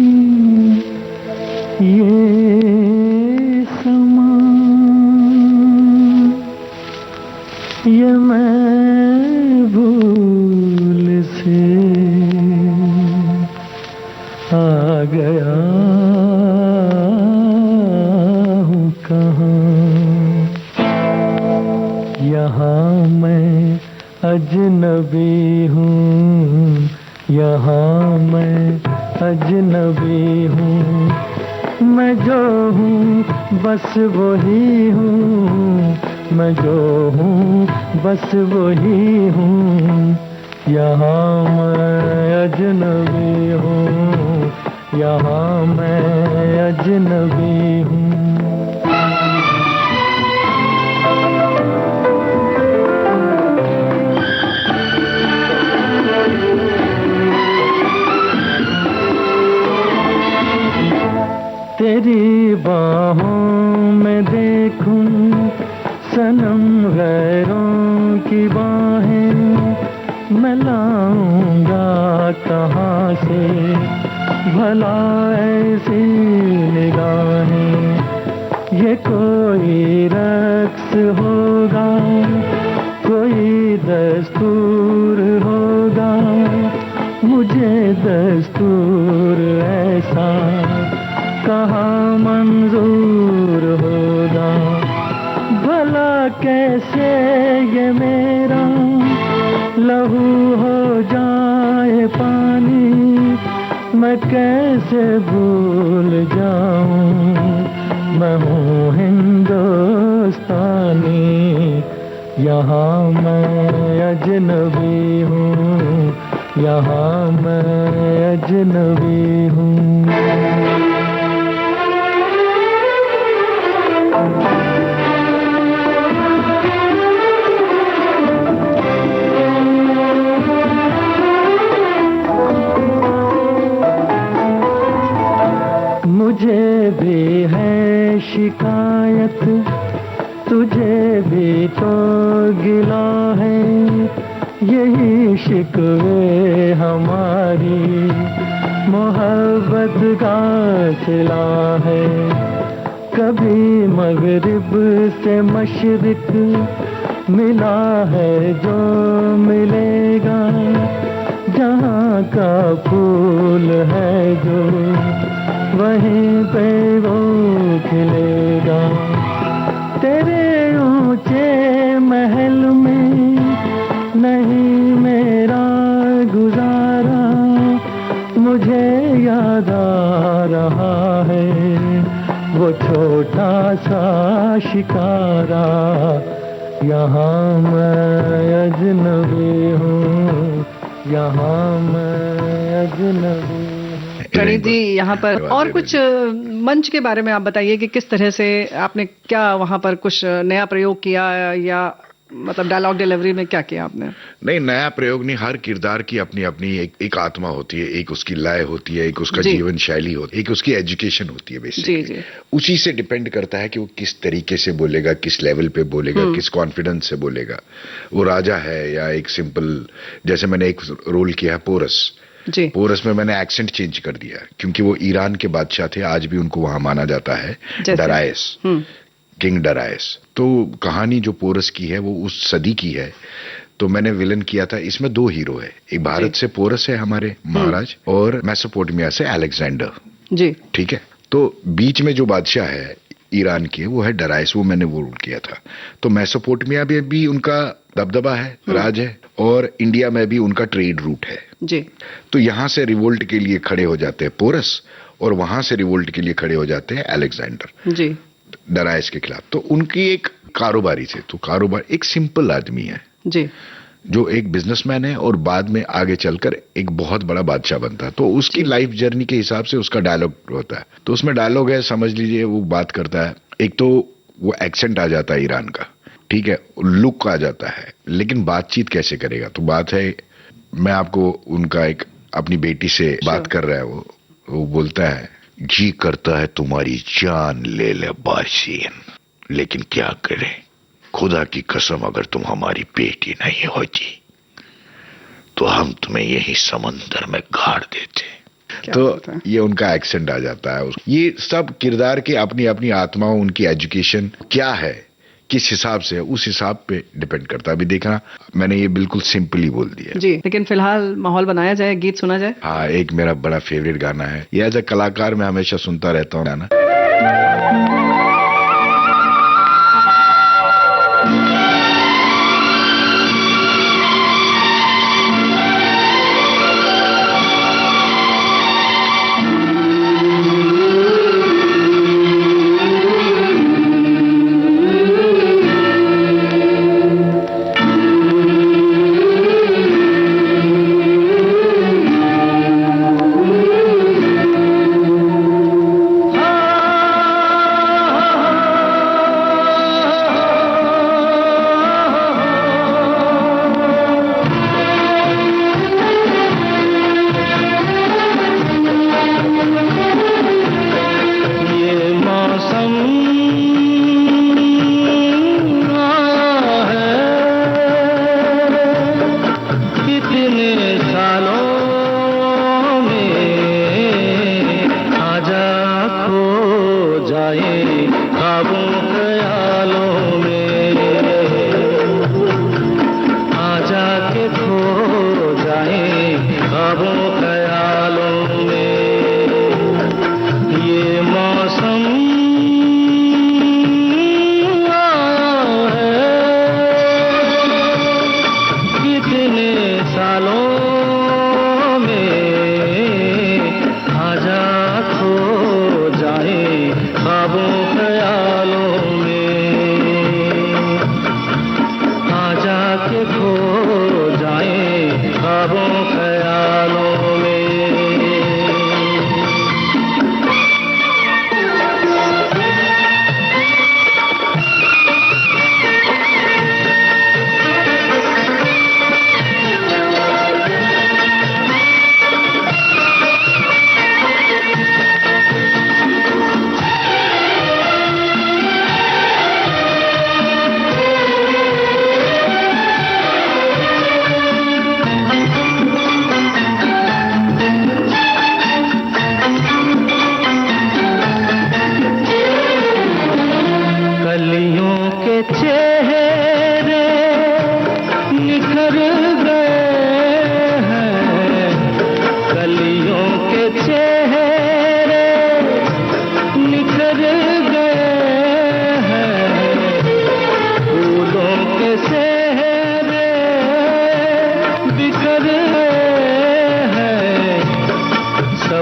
ये समा, ये मैं भूल से आ गया हूँ कहाँ। यहाँ मैं अजनबी हूँ, यहाँ मैं अजनबी हूँ, मैं जो हूँ बस वही हूँ, मैं जो हूँ बस वही हूँ, यहाँ मैं अजनबी हूँ, यहाँ मैं अजनबी हूँ। तेरी बाहों में देखूं सनम गैरों की बाहें, मैं लाऊंगा कहाँ से भला ऐसी निगाहें। ये कोई रक्स होगा, कोई दस्तूर होगा, मुझे दस्तूर ऐसा कहाँ मंजूर होगा। भला कैसे ये मेरा लहू हो जाए पानी, मैं कैसे भूल जाऊं मैं हूँ हिंदुस्तानी। यहाँ मैं अजनबी हूँ, यहाँ मैं अजनबी हूँ। मुझे भी है शिकायत, तुझे भी तो गिला है, यही शिकवे हमारी मोहब्बत का सिला है। कभी मगरिब से मशरिक मिला है जो मिलेगा, जहाँ का फूल है जो वहीं पे वो खिलेगा। तेरे ऊंचे महल में नहीं मेरा गुजारा, मुझे याद आ रहा है वो छोटा सा शिकारा। यहाँ मैं अजनबी हूँ, यहाँ मैं अजनबी। प्रणीत जी, यहाँ पर और कुछ मंच के बारे में आप बताइए कि किस तरह से आपने क्या वहाँ पर कुछ नया प्रयोग किया, या मतलब डायलॉग डिलीवरी में क्या किया आपने? नहीं, नया प्रयोग नहीं, हर किरदार की अपनी अपनी एक आत्मा होती है, एक उसकी लय होती है, एक उसका जीवन शैली होती है, एक उसकी एजुकेशन होती है बेसिकली। जी। उसी से डिपेंड करता है कि वो किस तरीके से बोलेगा, किस लेवल पे बोलेगा, किस कॉन्फिडेंस से बोलेगा। वो राजा है या एक सिंपल, जैसे मैंने एक रोल किया है पोरस जी। पोरस में मैंने एक्सेंट चेंज कर दिया क्योंकि वो ईरान के बादशाह थे, आज भी उनको वहां माना जाता है डरायस, किंग डरायस। तो कहानी जो पोरस की है वो उस सदी की है, तो मैंने विलन किया था। इसमें दो हीरो है, एक भारत से पोरस है हमारे महाराज, और मेसोपोटामिया से अलेक्जेंडर जी। ठीक है, तो बीच में जो बादशाह है ईरान के वो है डरायस, वो मैंने वो रोल किया था। तो मेसोपोटामिया में भी उनका दबदबा है, राज है, और इंडिया में भी उनका ट्रेड रूट है जी। तो यहाँ से रिवोल्ट के लिए खड़े हो जाते हैं पोरस, और वहां से रिवोल्ट के लिए खड़े हो जाते हैं अलेक्जेंडर जी, डरायस के खिलाफ। तो उनकी एक कारोबारी थे, तो कारोबार एक सिंपल आदमी है जी, जो एक बिजनेसमैन है और बाद में आगे चलकर एक बहुत बड़ा बादशाह बनता है। तो उसकी लाइफ जर्नी के हिसाब से उसका डायलॉग होता है। तो उसमें डायलॉग है, समझ लीजिए, वो बात करता है, एक तो वो एक्सेंट आ जाता है ईरान का, ठीक है, लुक आ जाता है, लेकिन बातचीत कैसे करेगा। तो बात है, मैं आपको उनका एक अपनी बेटी से बात कर रहा है, वो बोलता है, जी करता है तुम्हारी जान ले ले बासीन, लेकिन क्या करे, खुदा की कसम अगर तुम हमारी बेटी नहीं होती तो हम तुम्हें यही समंदर में गाड़ देते। तो ये उनका एक्सेंट आ जाता है। ये सब किरदार की अपनी अपनी आत्माओं, उनकी एजुकेशन क्या है, किस हिसाब से, उस हिसाब पे डिपेंड करता है। अभी देखना, मैंने ये बिल्कुल सिंपल ही बोल दिया जी, लेकिन फिलहाल माहौल बनाया जाए, गीत सुना जाए। हाँ, एक मेरा बड़ा फेवरेट गाना है, ये एज अ कलाकार मैं हमेशा सुनता रहता हूँ गाना।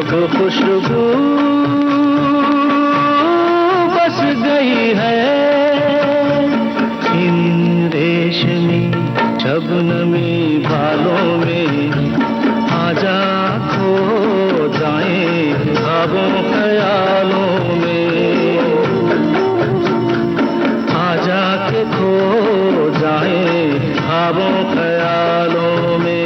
अब खुशबू बस गई है इन रेशमी शबनमी बालों में। आजा खो जाए ख्वाबों ख्यालों में, आजा के खो जाए ख्वाबों ख्यालों में।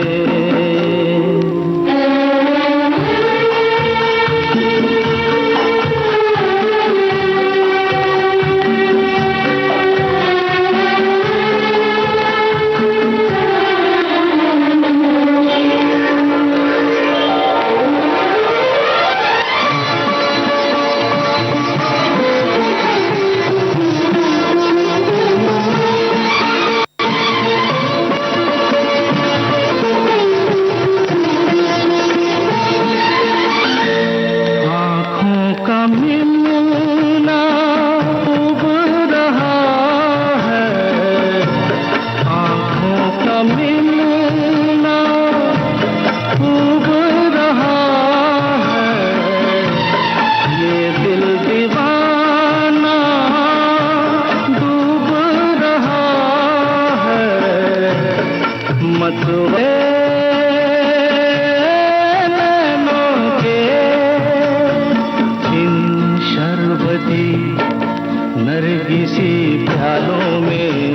नरगिसी प्यालों में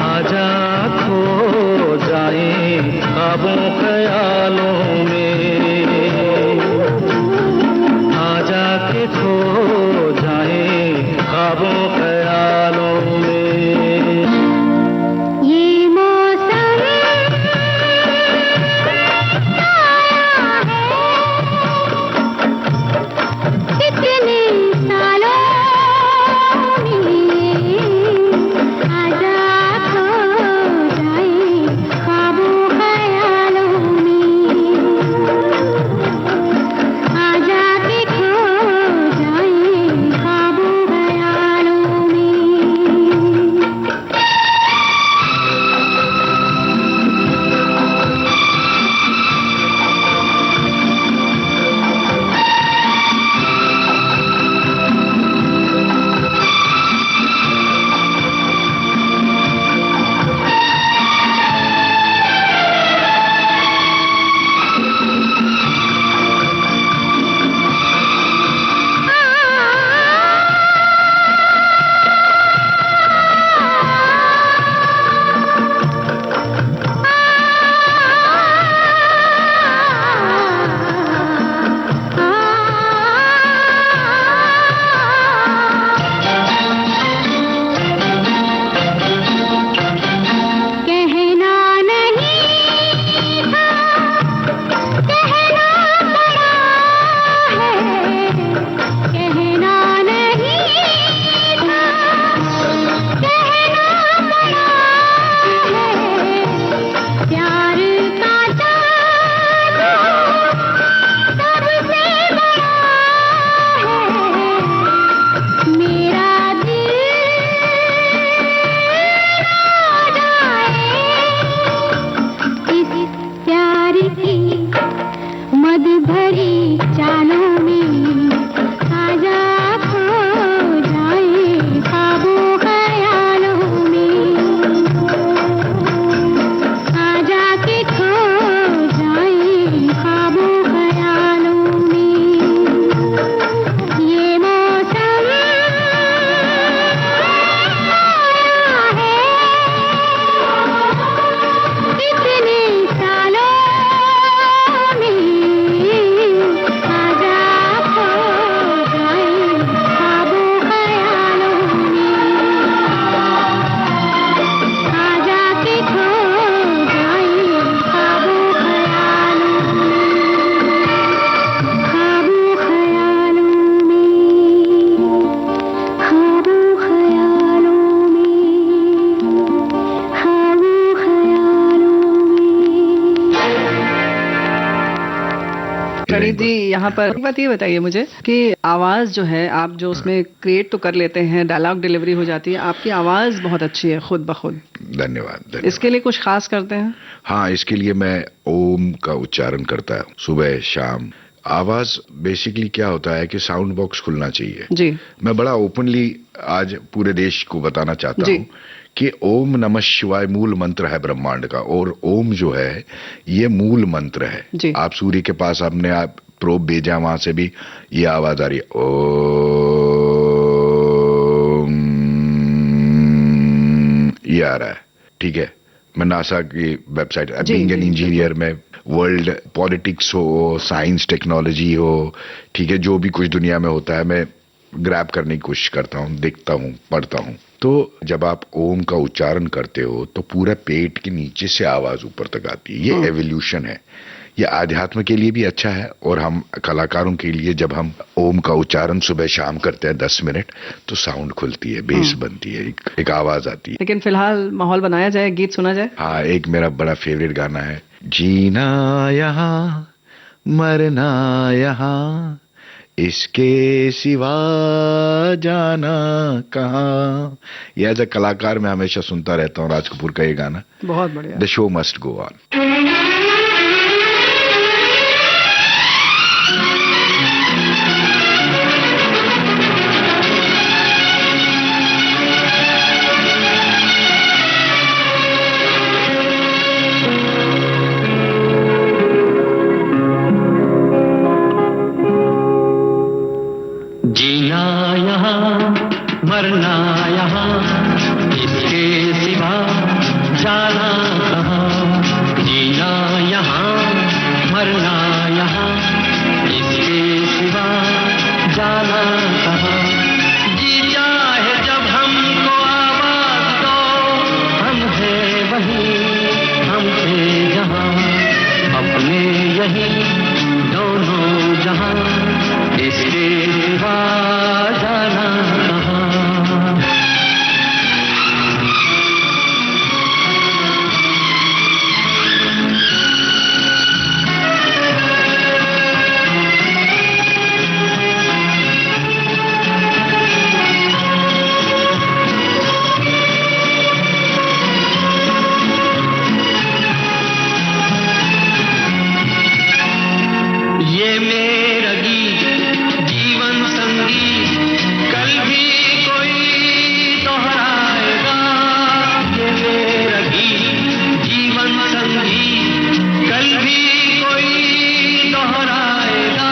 आजा खो जाए ख्वाबों ख्यालों में, आजा के खो जाए ख्वाबों ख्यालों में। प्रणीत जी, यहाँ पर एक बात ये बताइए मुझे कि आवाज जो है आप जो उसमें क्रिएट तो कर लेते हैं, डायलॉग डिलीवरी हो जाती है, आपकी आवाज बहुत अच्छी है खुद ब खुद। धन्यवाद। इसके लिए कुछ खास करते हैं? हाँ, इसके लिए मैं ओम का उच्चारण करता हूँ सुबह शाम। आवाज बेसिकली क्या होता है कि साउंड बॉक्स खुलना चाहिए। जी मैं बड़ा ओपनली आज पूरे देश को बताना चाहता जी। हूं कि ओम नमः शिवाय मूल मंत्र है ब्रह्मांड का, और ओम जो है ये मूल मंत्र है। जी। आप सूर्य के पास आपने आप प्रोब भेजा, वहां से भी ये आवाज आ रही है, ओम, ये आ रहा है, ठीक है। मैं नासा की वेबसाइट, बीइंग एन इंजीनियर में वर्ल्ड पॉलिटिक्स हो, साइंस टेक्नोलॉजी हो, ठीक है, जो भी कुछ दुनिया में होता है मैं ग्रैब करने की कोशिश करता हूँ, देखता हूँ, पढ़ता हूँ। तो जब आप ओम का उच्चारण करते हो तो पूरा पेट के नीचे से आवाज ऊपर तक आती है। ये एवोल्यूशन है, ये आध्यात्म के लिए भी अच्छा है, और हम कलाकारों के लिए जब हम ओम का उच्चारण सुबह शाम करते हैं 10 मिनट, तो साउंड खुलती है, बेस बनती है, एक आवाज आती है। लेकिन फिलहाल माहौल बनाया जाए, गीत सुना जाए। हाँ, एक मेरा बड़ा फेवरेट गाना है, जीना यहाँ मरना यहाँ, इसके सिवा जाना कहाँ। ये एज अ कलाकार मैं हमेशा सुनता रहता हूँ राज कपूर का ये गाना। बहुत बढ़िया। The show must go on. जीना यहाँ मरना यहाँ, इसके सिवा जाना कहाँ। जीना यहाँ मरना यहाँ, इसके सिवा जाना कहाँ। जी चाहे जब हमको आवाज दो, हम हैं वहीं, हम थे जहाँ, अपने यही दोनों जहाँ, इसके सिवा जाना कहाँ। ये मेरा गीत जीवन संगीत, कल भी कोई दोहराएगा। ये मेरा गीत जीवन संगीत, कल भी कोई दोहराएगा।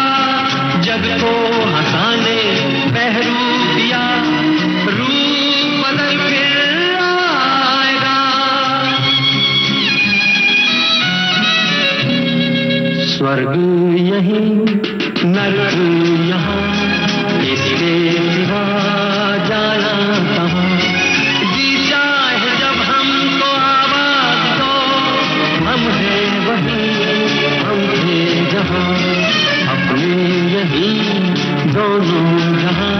जग को हंसाने बहरूप दिया, रूप बदल फिर आएगा। स्वर्ग यहीं नरक यहाँ, इसके सिवा जाना कहाँ। जी चाहे जब हमको आवाज दो, हम हैं वहीं, हम थे जहाँ, अपने यहीं दोनों जहाँ,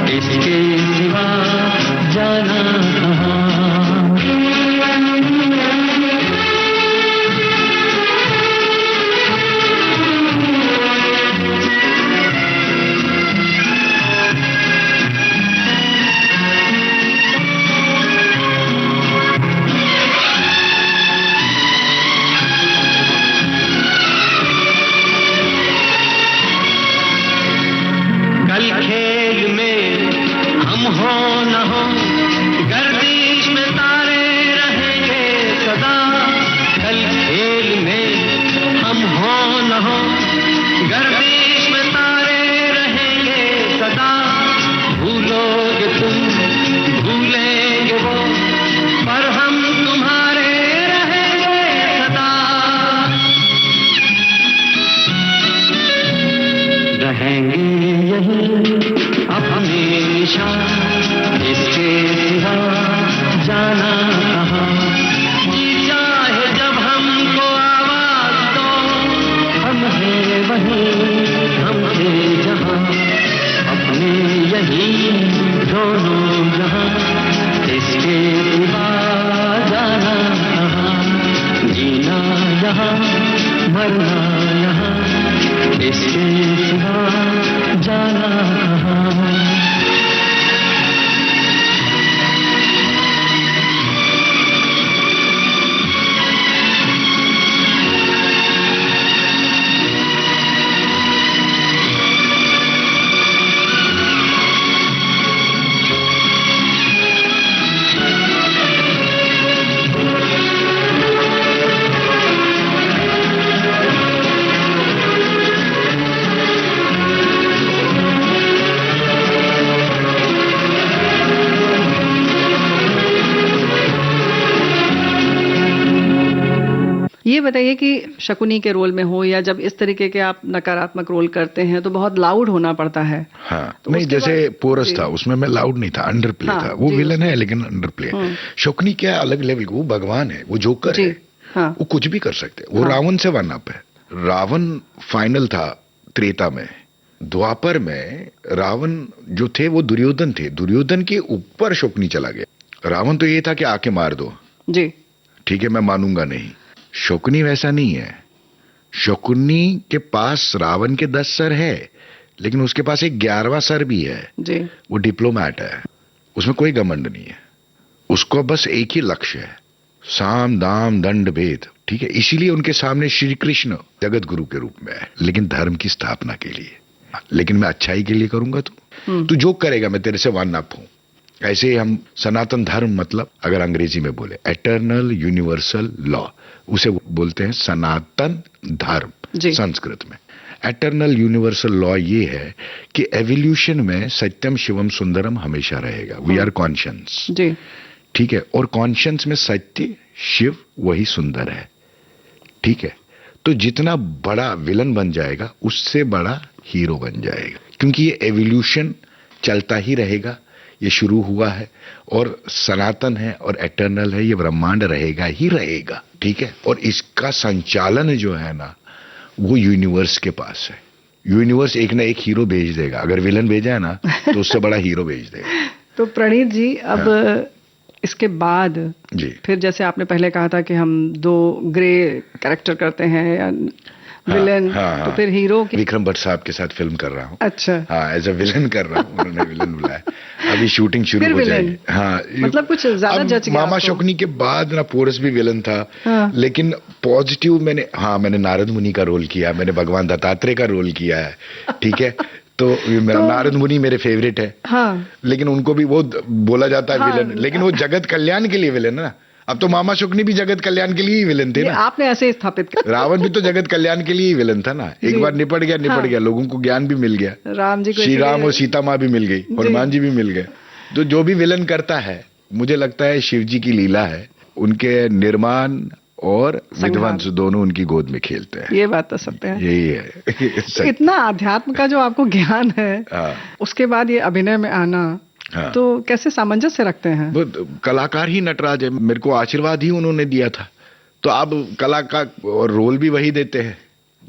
इसके सिवा जाना कहाँ। कल खेल में हम हो न हो, गर्दिश में तारे रहेंगे सदा। कल खेल में हम हो न हो, गर्दिश में तारे रहेंगे सदा। भूलोगे तुम, भूलेंगे वो, पर हम तुम्हारे रहेंगे सदा। रहेंगे यहीं अपने निशान, इसके सिवा जाना कहाँ। जी चाहे जब हमको आवाज दो, हम हैं वहीं, हम थे जहाँ, अपने यहीं दोनों जहाँ, इसके सिवा जाना कहाँ। जीना यहाँ मरना यहाँ, इसके सिवा जाना कहाँ। बताइए कि शकुनी के रोल में हो या जब इस तरीके के आप नकारात्मक रोल करते हैं तो बहुत लाउड होना पड़ता है। हाँ, तो नहीं उसके जैसे बाद- पोरस जी। था उसमें मैं लाउड नहीं था, अंडर प्ले हाँ, था। वो जी, विलन है लेकिन अंडर प्ले। शकुनी क्या है, अलग लेवल, वो भगवान है, वो जोकर जी, है। हाँ, वो कुछ भी कर सकते हैं। वो हाँ। रावण से वन अप है। रावण फाइनल था त्रेता में। द्वापर में रावण जो थे वो दुर्योधन थे। दुर्योधन के ऊपर शकुनी चला गया। रावण तो ये था कि आके मार दो, जी, ठीक है मैं मानूंगा नहीं। शकुनी वैसा नहीं है। शकुनी के पास रावण के 10 सर है, लेकिन उसके पास एक 11वां सर भी है। जी, वो डिप्लोमैट है, उसमें कोई घमंड नहीं है। उसको बस एक ही लक्ष्य है, साम दाम दंड भेद, ठीक है। इसीलिए उनके सामने श्री कृष्ण जगत गुरु के रूप में है, लेकिन धर्म की स्थापना के लिए। लेकिन मैं अच्छाई के लिए करूंगा। तू जो करेगा मैं तेरे से वन अप हूं। ऐसे ही हम सनातन धर्म, मतलब अगर अंग्रेजी में बोले एटर्नल यूनिवर्सल लॉ, उसे बोलते हैं सनातन धर्म जी। संस्कृत में। एटर्नल यूनिवर्सल लॉ ये है कि एवोल्यूशन में सत्यम शिवम सुंदरम हमेशा रहेगा। वी आर कॉन्शियस, जी, ठीक है। और कॉन्शियस में सत्य शिव वही सुंदर है, ठीक है। तो जितना बड़ा विलन बन जाएगा उससे बड़ा हीरो बन जाएगा, क्योंकि ये एवोल्यूशन चलता ही रहेगा। ये शुरू हुआ है और सनातन है और एटर्नल है। ये ब्रह्मांड रहेगा ही रहेगा, ठीक है। और इसका संचालन जो है ना, वो यूनिवर्स के पास है। यूनिवर्स एक ना एक हीरो भेज देगा। अगर विलन भेजा है ना तो उससे बड़ा हीरो भेज देगा। तो प्रणीत जी अब इसके बाद जी, फिर जैसे आपने पहले कहा था कि हम 2 ग्रे कैरेक्टर करते हैं या विलेन, हाँ, तो फिर हीरो की। विक्रम भट्ट साहब के साथ फिल्म कर रहा हूँ। अच्छा, हाँ, एज अ विलन कर रहा हूँ। उन्होंने विलन बुलाया। अभी शूटिंग शुरू फिर हो विलेन? जाएगी। हाँ, मतलब कुछ ज्यादा अब जच गया मामा आपको। शकुनी के बाद ना पोरस भी विलन था। हाँ। लेकिन पॉजिटिव मैंने नारद मुनि का रोल किया, मैंने भगवान दत्तात्रेय का रोल किया है, ठीक है। तो मेरा नारद मुनि मेरे फेवरेट है। हाँ, लेकिन उनको भी वो बोला जाता है हाँ, विलन, लेकिन वो जगत कल्याण के लिए विलन है ना। अब तो मामा शकुनी भी जगत कल्याण के लिए ही विलन थे ये ना। आपने ऐसे ही स्थापित कर। रावण भी तो जगत कल्याण के लिए ही विलन था ना। जी। एक बार निपट हाँ। गया, लोगों को ज्ञान भी मिल गया। राम जी को श्री राम इसलिए- और सीता माँ भी मिल गई, हनुमान जी भी मिल गए। तो जो भी विलन करता है, मुझे लगता है शिव जी की लीला है। उनके निर्माण और विध्वंस दोनों उनकी गोद में खेलते हैं। ये बात तो सत्य है। यही है सच। इतना अध्यात्म का जो आपको ज्ञान है, हाँ। उसके बाद ये अभिनय में आना, हाँ। तो कैसे सामंजस्य रखते हैं? वो कलाकार ही नटराज है। मेरे को आशीर्वाद ही उन्होंने दिया था। तो अब कला का और रोल भी वही देते हैं।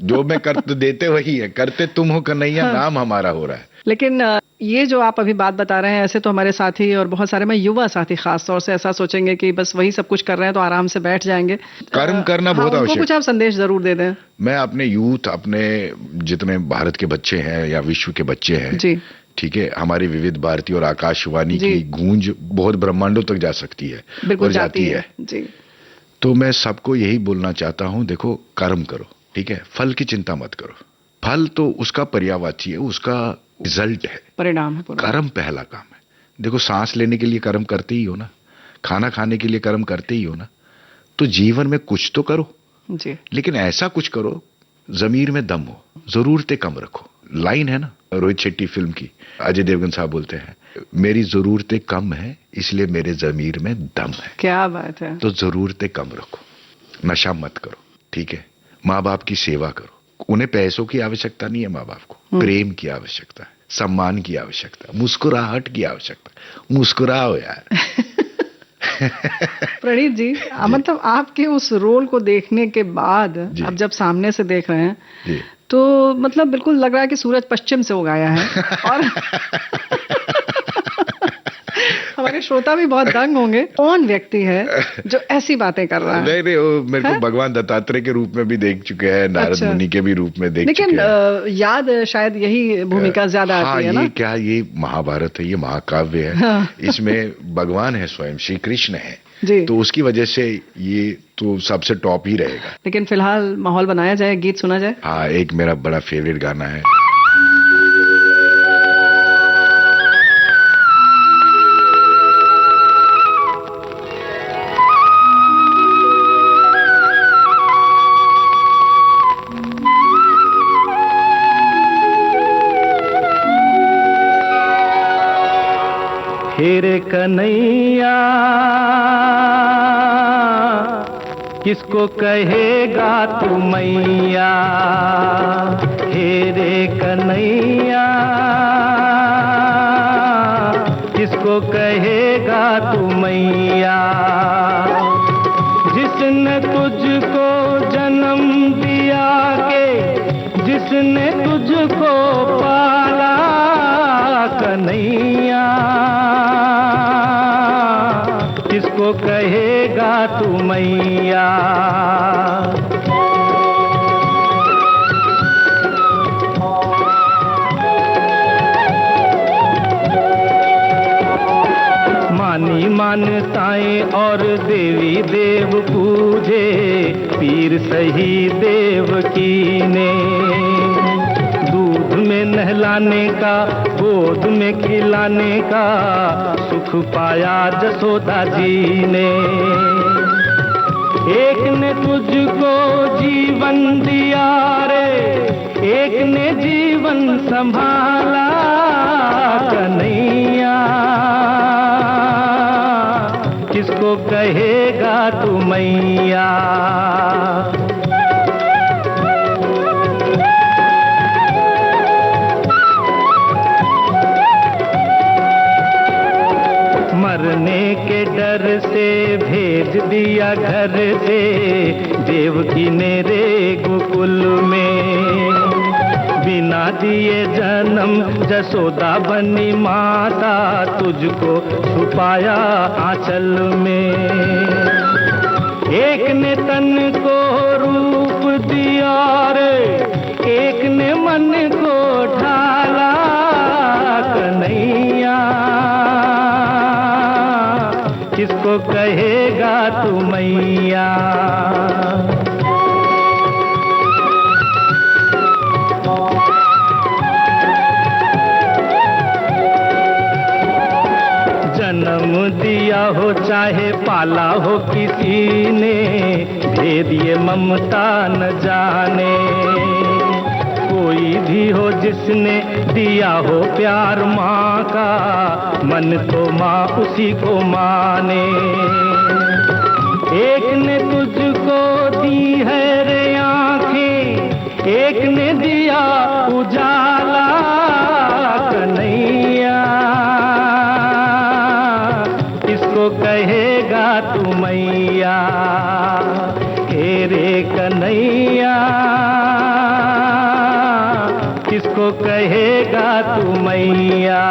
जो मैं करते देते वही है। करते तुम हो कन्हैया, हाँ। नाम हमारा हो रहा है। लेकिन ये जो आप अभी बात बता रहे हैं, ऐसे तो हमारे साथी और बहुत सारे, मैं युवा साथी खास तौर से ऐसा सोचेंगे कि बस वही सब कुछ कर रहे हैं तो आराम से बैठ जाएंगे। कर्म करना हाँ, बहुत उनको आवश्यक। कुछ आप संदेश जरूर दे दें। मैं अपने यूथ, अपने जितने भारत के बच्चे हैं या विश्व के बच्चे हैं, जी, ठीक है, हमारी विविध भारती और आकाशवाणी जी। की गूंज बहुत ब्रह्मांडों तक जा सकती है बिल्कुल और जाती है। जी, तो मैं सबको यही बोलना चाहता हूं, देखो कर्म करो, ठीक है। फल की चिंता मत करो। फल तो उसका पर्यायवाची है, उसका रिजल्ट है। परिणाम है पूरा। कर्म पहला काम है। देखो, सांस लेने के लिए कर्म करते ही हो ना, खाना खाने के लिए कर्म करते ही हो ना। तो जीवन में कुछ तो करो, जी, लेकिन ऐसा कुछ करो जमीर में दम हो, जरूरतें कम रखो। लाइन है ना रोहित शेट्टी फिल्म की, अजय देवगन साहब बोलते हैं, मेरी जरूरतें कम है इसलिए मेरे जमीर में दम है। क्या बात है। तो जरूरतें कम रखो, नशा मत करो, ठीक है। माँ बाप की सेवा करो। उन्हें पैसों की आवश्यकता नहीं है, माँ बाप को प्रेम की आवश्यकता है, सम्मान की आवश्यकता है, मुस्कुराहट की आवश्यकता है। मुस्कुराओ यार। प्रणीत जी, मतलब आपके उस रोल को देखने के बाद, जी। अब जब सामने से देख रहे हैं, जी। तो मतलब बिल्कुल लग रहा है कि सूरज पश्चिम से उगाया है। और हमारे श्रोता भी बहुत दंग होंगे, कौन व्यक्ति है जो ऐसी बातें कर रहा है। नहीं, वो मेरे को भगवान दत्तात्रेय के रूप में भी देख चुके हैं, नारद अच्छा। मुनि के भी रूप में देख लेकिन चुके हैं। याद शायद यही भूमिका ज्यादा हाँ, आती है ना। ये क्या, ये महाभारत है, ये महाकाव्य है। हाँ। इसमें भगवान है, स्वयं श्री कृष्ण है। जी। तो उसकी वजह से ये तो सबसे टॉप ही रहेगा। लेकिन फिलहाल माहौल बनाया जाए, गीत सुना जाए। हाँ, एक मेरा बड़ा फेवरेट गाना है। हेरे कन्हैया किसको कहेगा तू मैया, हे रे कन्हैया, किसको कहेगा तू मैया। जिसने तुझको जन्म दिया के, जिसने तुझको पाला कन्हैया, किसको कहेगा तू मैया। मानी मान्यताएं और देवी देव पूजे, पीर सही देवकी ने। दूध में नहलाने का, गोद में खिलाने का सुख पाया जसोदा जी ने। एक ने तुझको जीवन दिया रे, एक ने जीवन संभाला कन्हैया, किसको कहेगा तू मैया। मरने के डर से भेज दिया घर से देवकी ने रे गोकुल में। बिना दिए जन्म जसोदा बनी माता, तुझको छुपाया आंचल में। एक ने तन को रूप दिया रे, एक ने मन को ढाला कन्हैया, किसको कहेगा तू मैया। जन्म दिया हो चाहे पाला हो किसी ने, भेद ये ममता न जाने। कोई भी हो जिसने दिया हो प्यार माँ का, मन तो माँ उसी को माने। एक ने तुझको दी है रे आँखें, एक ने दिया उजाला कन्हैया, किसको कहेगा तू मैया। हे रे कन्हैया, किसको कहेगा तू मैया।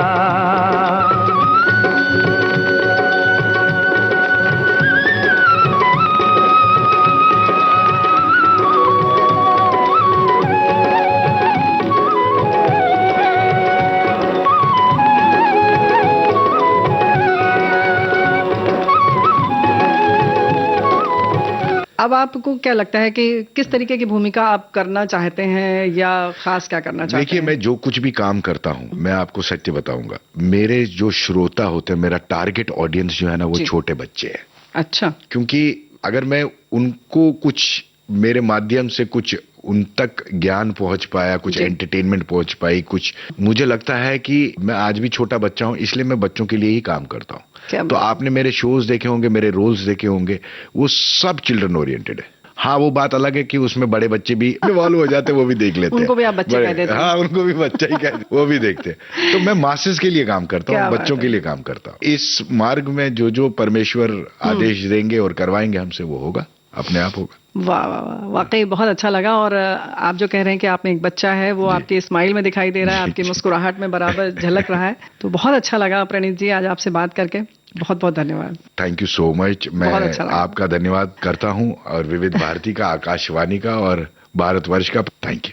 अब आपको क्या लगता है कि किस तरीके की भूमिका आप करना चाहते हैं या खास क्या करना चाहते देखिए, हैं? मैं जो कुछ भी काम करता हूं, मैं आपको सत्य बताऊंगा, मेरे जो श्रोता होते हैं, मेरा टारगेट ऑडियंस जो है ना, वो जी। छोटे बच्चे हैं। अच्छा। क्योंकि अगर मैं उनको कुछ मेरे माध्यम से कुछ उन तक ज्ञान पहुंच पाया, कुछ जी। एंटरटेनमेंट पहुंच पाई, कुछ मुझे लगता है कि मैं आज भी छोटा बच्चा हूं, इसलिए मैं बच्चों के लिए ही काम करता क्या हूं। तो आपने मेरे शोज देखे होंगे, मेरे रोल्स देखे होंगे, वो सब चिल्ड्रन ओरिएंटेड है। हाँ, वो बात अलग है कि उसमें बड़े बच्चे भी इन्वॉल्व हो जाते हैं, वो भी देख लेते हैं। उनको भी आप बच्चे कह देते हैं। हाँ, उनको भी बच्चा ही कह वो भी देखते हैं। तो मैं मासेस के लिए काम करता क्या हूँ, बात बच्चों है। के लिए काम करता हूँ। इस मार्ग में जो परमेश्वर आदेश देंगे और करवाएंगे हमसे, वो होगा, अपने आप होगा। वाह वाह वाह, वाकई बहुत अच्छा लगा। और आप जो कह रहे हैं कि आप में एक बच्चा है, वो आपके स्माइल में दिखाई दे रहा है, आपकी मुस्कुराहट में बराबर झलक रहा है, तो बहुत अच्छा लगा प्रणीत जी आज आपसे बात करके। बहुत बहुत धन्यवाद। Thank you so much. मैं बहुत अच्छा लगा। आपका धन्यवाद करता हूँ, और विविध भारती का, आकाशवाणी का और भारतवर्ष का थैंक यू।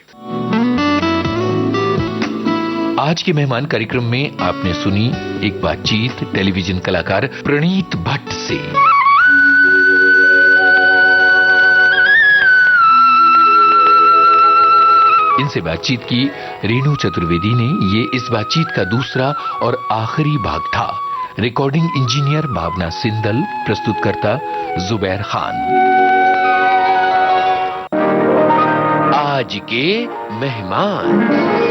आज के मेहमान कार्यक्रम में आपने सुनी एक बातचीत टेलीविजन कलाकार प्रणीत भट्ट से। इनसे बातचीत की रेणु चतुर्वेदी ने। ये इस बातचीत का दूसरा और आखिरी भाग था। रिकॉर्डिंग इंजीनियर भावना सिंदल, प्रस्तुतकर्ता जुबैर खान। आज के मेहमान।